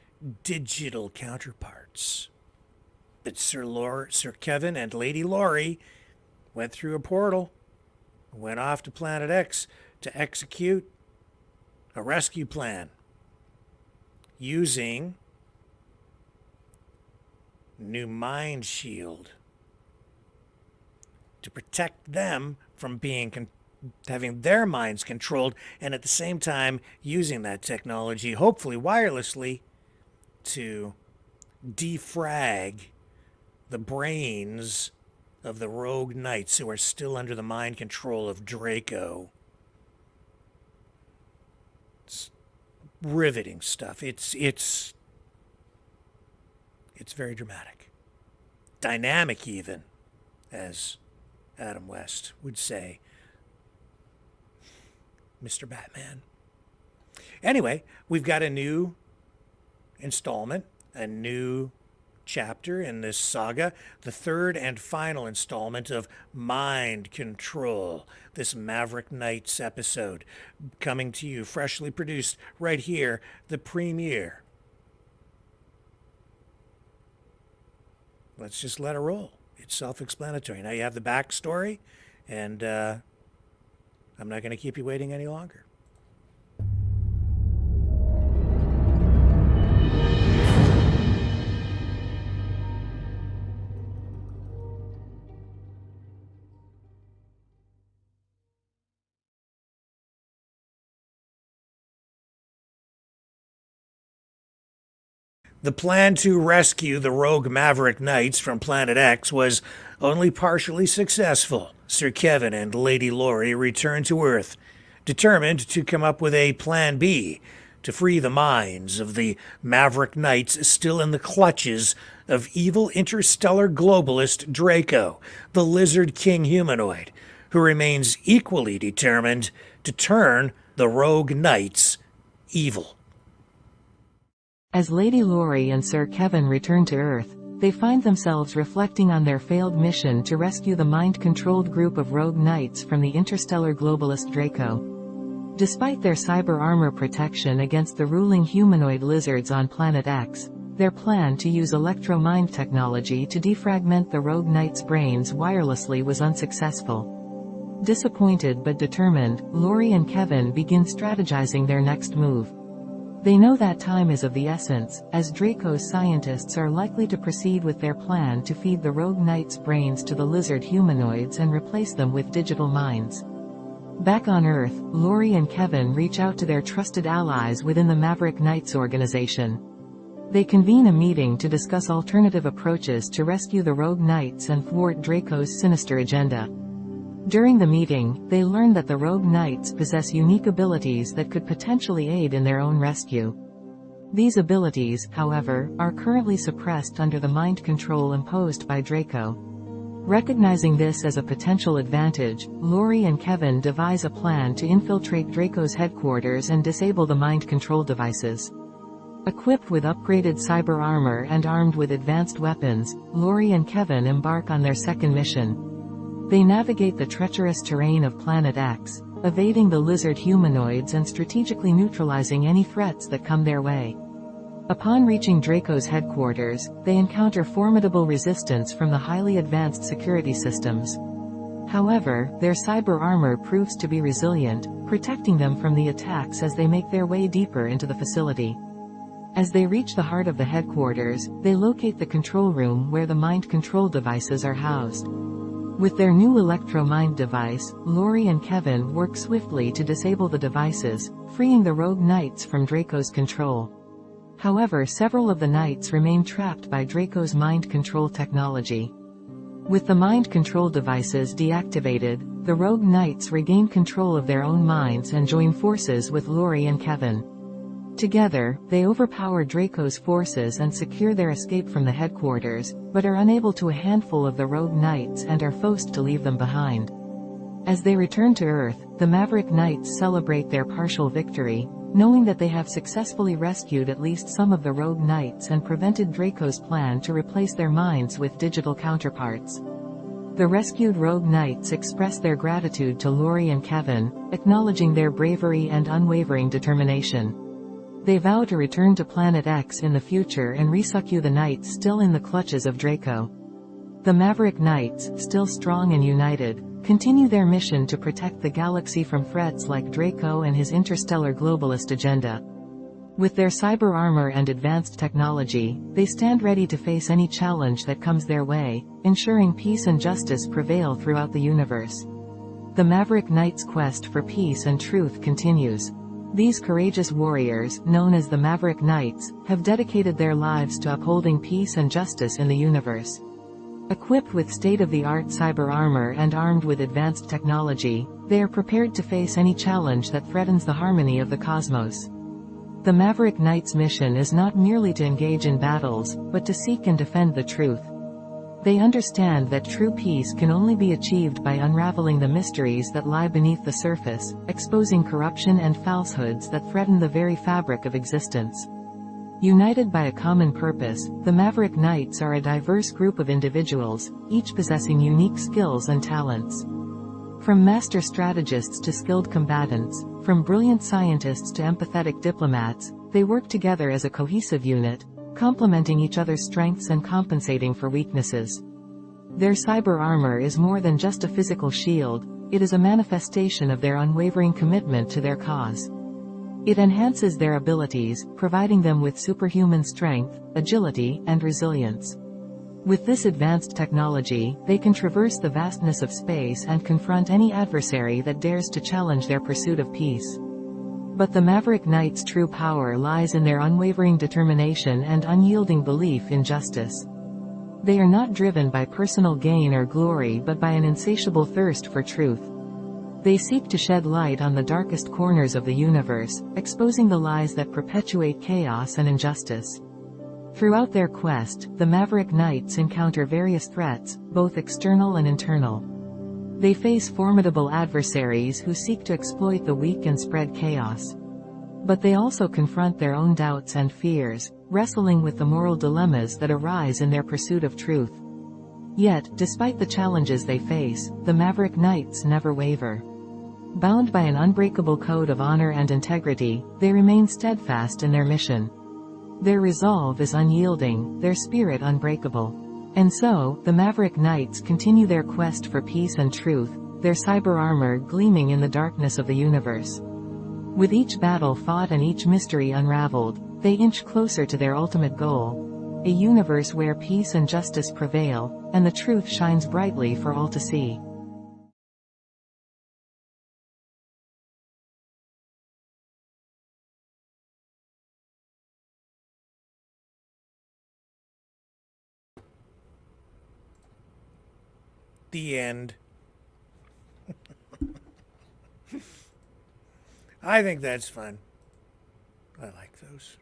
digital counterparts. But Sir Kevin and Lady Laurie went through a portal, went off to Planet X to execute a rescue plan using new mind shield to protect them from having their minds controlled, and at the same time using that technology, hopefully wirelessly, to defrag the brains of the rogue knights who are still under the mind control of Draco. It's riveting stuff. It's very dramatic. Dynamic even, as Adam West would say. Mr. Batman. Anyway, we've got a new installment, a new chapter in this saga, the third and final installment of Mind Control, this Maverick Knights episode, coming to you freshly produced right here, the premiere. Let's just let it roll. It's self-explanatory. Now you have the backstory, and I'm not going to keep you waiting any longer. The plan to rescue the rogue Maverick Knights from Planet X was only partially successful. Sir Kevin and Lady Laurie returned to Earth, determined to come up with a Plan B to free the minds of the Maverick Knights still in the clutches of evil interstellar globalist Draco, the Lizard King humanoid, who remains equally determined to turn the rogue Knights evil. As Lady Laurie and Sir Kevin return to Earth, they find themselves reflecting on their failed mission to rescue the mind-controlled group of rogue knights from the interstellar globalist Draco. Despite their cyber armor protection against the ruling humanoid lizards on Planet X, their plan to use electro-mind technology to defragment the rogue knights' brains wirelessly was unsuccessful. Disappointed but determined, Laurie and Kevin begin strategizing their next move. They know that time is of the essence, as Draco's scientists are likely to proceed with their plan to feed the rogue knights' brains to the lizard humanoids and replace them with digital minds. Back on Earth, Laurie and Kevin reach out to their trusted allies within the Maverick Knights organization. They convene a meeting to discuss alternative approaches to rescue the rogue knights and thwart Draco's sinister agenda. During the meeting, they learn that the rogue knights possess unique abilities that could potentially aid in their own rescue. These abilities, however, are currently suppressed under the mind control imposed by Draco. Recognizing this as a potential advantage, Laurie and Kevin devise a plan to infiltrate Draco's headquarters and disable the mind control devices. Equipped with upgraded cyber armor and armed with advanced weapons, Laurie and Kevin embark on their second mission. They navigate the treacherous terrain of Planet X, evading the lizard humanoids and strategically neutralizing any threats that come their way. Upon reaching Draco's headquarters, they encounter formidable resistance from the highly advanced security systems. However, their cyber armor proves to be resilient, protecting them from the attacks as they make their way deeper into the facility. As they reach the heart of the headquarters, they locate the control room where the mind control devices are housed. With their new electro-mind device, Lori and Kevin work swiftly to disable the devices, freeing the rogue knights from Draco's control. However, several of the knights remain trapped by Draco's mind control technology. With the mind control devices deactivated, the rogue knights regain control of their own minds and join forces with Lori and Kevin. Together, they overpower Draco's forces and secure their escape from the headquarters, but are unable to a handful of the rogue knights and are forced to leave them behind. As they return to Earth, the Maverick Knights celebrate their partial victory, knowing that they have successfully rescued at least some of the rogue knights and prevented Draco's plan to replace their minds with digital counterparts. The rescued rogue knights express their gratitude to Lori and Kevin, acknowledging their bravery and unwavering determination. They vow to return to Planet X in the future and rescue the knights still in the clutches of Draco. The Maverick Knights, still strong and united, continue their mission to protect the galaxy from threats like Draco and his interstellar globalist agenda. With their cyber armor and advanced technology, they stand ready to face any challenge that comes their way, ensuring peace and justice prevail throughout the universe. The Maverick Knights' quest for peace and truth continues. These courageous warriors, known as the Maverick Knights, have dedicated their lives to upholding peace and justice in the universe. Equipped with state-of-the-art cyber armor and armed with advanced technology, they are prepared to face any challenge that threatens the harmony of the cosmos. The Maverick Knights' mission is not merely to engage in battles, but to seek and defend the truth. They understand that true peace can only be achieved by unraveling the mysteries that lie beneath the surface, exposing corruption and falsehoods that threaten the very fabric of existence. United by a common purpose, the Maverick Knights are a diverse group of individuals, each possessing unique skills and talents. From master strategists to skilled combatants, from brilliant scientists to empathetic diplomats, they work together as a cohesive unit, complementing each other's strengths and compensating for weaknesses. Their cyber armor is more than just a physical shield, it is a manifestation of their unwavering commitment to their cause. It enhances their abilities, providing them with superhuman strength, agility, and resilience. With this advanced technology, they can traverse the vastness of space and confront any adversary that dares to challenge their pursuit of peace. But the Maverick Knights' true power lies in their unwavering determination and unyielding belief in justice. They are not driven by personal gain or glory but by an insatiable thirst for truth. They seek to shed light on the darkest corners of the universe, exposing the lies that perpetuate chaos and injustice. Throughout their quest, the Maverick Knights encounter various threats, both external and internal. They face formidable adversaries who seek to exploit the weak and spread chaos. But they also confront their own doubts and fears, wrestling with the moral dilemmas that arise in their pursuit of truth. Yet, despite the challenges they face, the Maverick Knights never waver. Bound by an unbreakable code of honor and integrity, they remain steadfast in their mission. Their resolve is unyielding, their spirit unbreakable. And so, the Maverick Knights continue their quest for peace and truth, their cyber armor gleaming in the darkness of the universe. With each battle fought and each mystery unraveled, they inch closer to their ultimate goal, a universe where peace and justice prevail, and the truth shines brightly for all to see. The end. I think that's fun. I like those.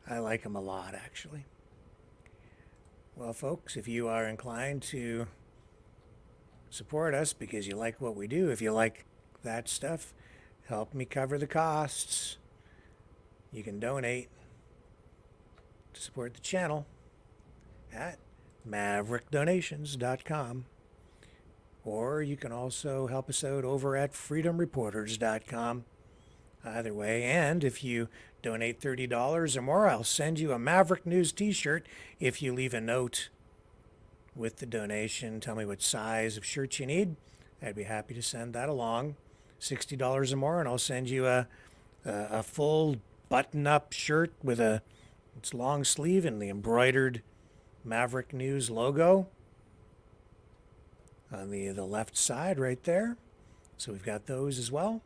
I like them a lot, actually. Well, folks, if you are inclined to support us because you like what we do, if you like that stuff, help me cover the costs. You can donate to support the channel at maverickdonations.com. or you can also help us out over at freedomreporters.com. Either way, and if you donate $30 or more, I'll send you a Maverick News t-shirt if you leave a note with the donation. Tell me what size of shirt you need. I'd be happy to send that along. $60 or more, and I'll send you a full button-up shirt with its long sleeve and the embroidered Maverick News logo on the left side right there. So we've got those as well.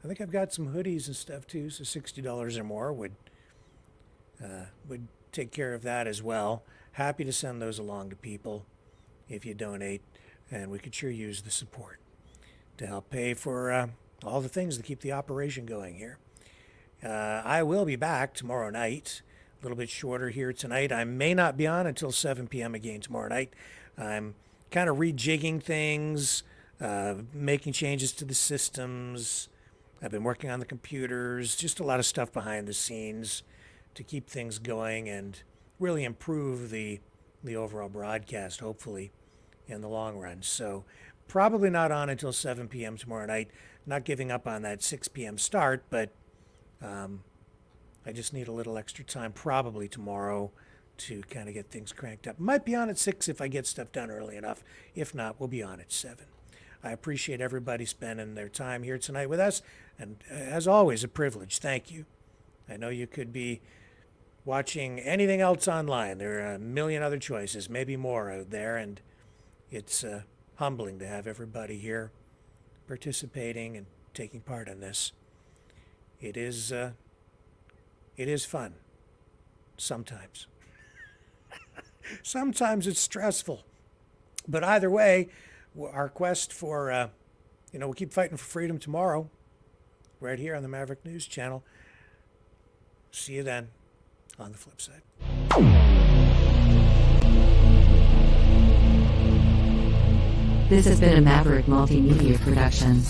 I think I've got some hoodies and stuff too, so $60 or more would take care of that as well. Happy to send those along to people if you donate, and we could sure use the support to help pay for all the things to keep the operation going here. I will be back tomorrow night, a little bit shorter here tonight. I may not be on until 7 p.m. again tomorrow night. I'm kind of rejigging things, making changes to the systems. I've been working on the computers, just a lot of stuff behind the scenes to keep things going and really improve the overall broadcast, hopefully, in the long run. So probably not on until 7 p.m. tomorrow night. Not giving up on that 6 p.m. start, but I just need a little extra time probably tomorrow to kind of get things cranked up. Might be on at 6 if I get stuff done early enough. If not, we'll be on at 7. I appreciate everybody spending their time here tonight with us. And as always, a privilege. Thank you. I know you could be watching anything else online. There are a million other choices, maybe more out there. And it's humbling to have everybody here participating and taking part in this. It is fun. Sometimes. Sometimes it's stressful. But either way, our quest for, we'll keep fighting for freedom tomorrow, right here on the Maverick News Channel. See you then on the flip side. This has been a Maverick Multimedia production.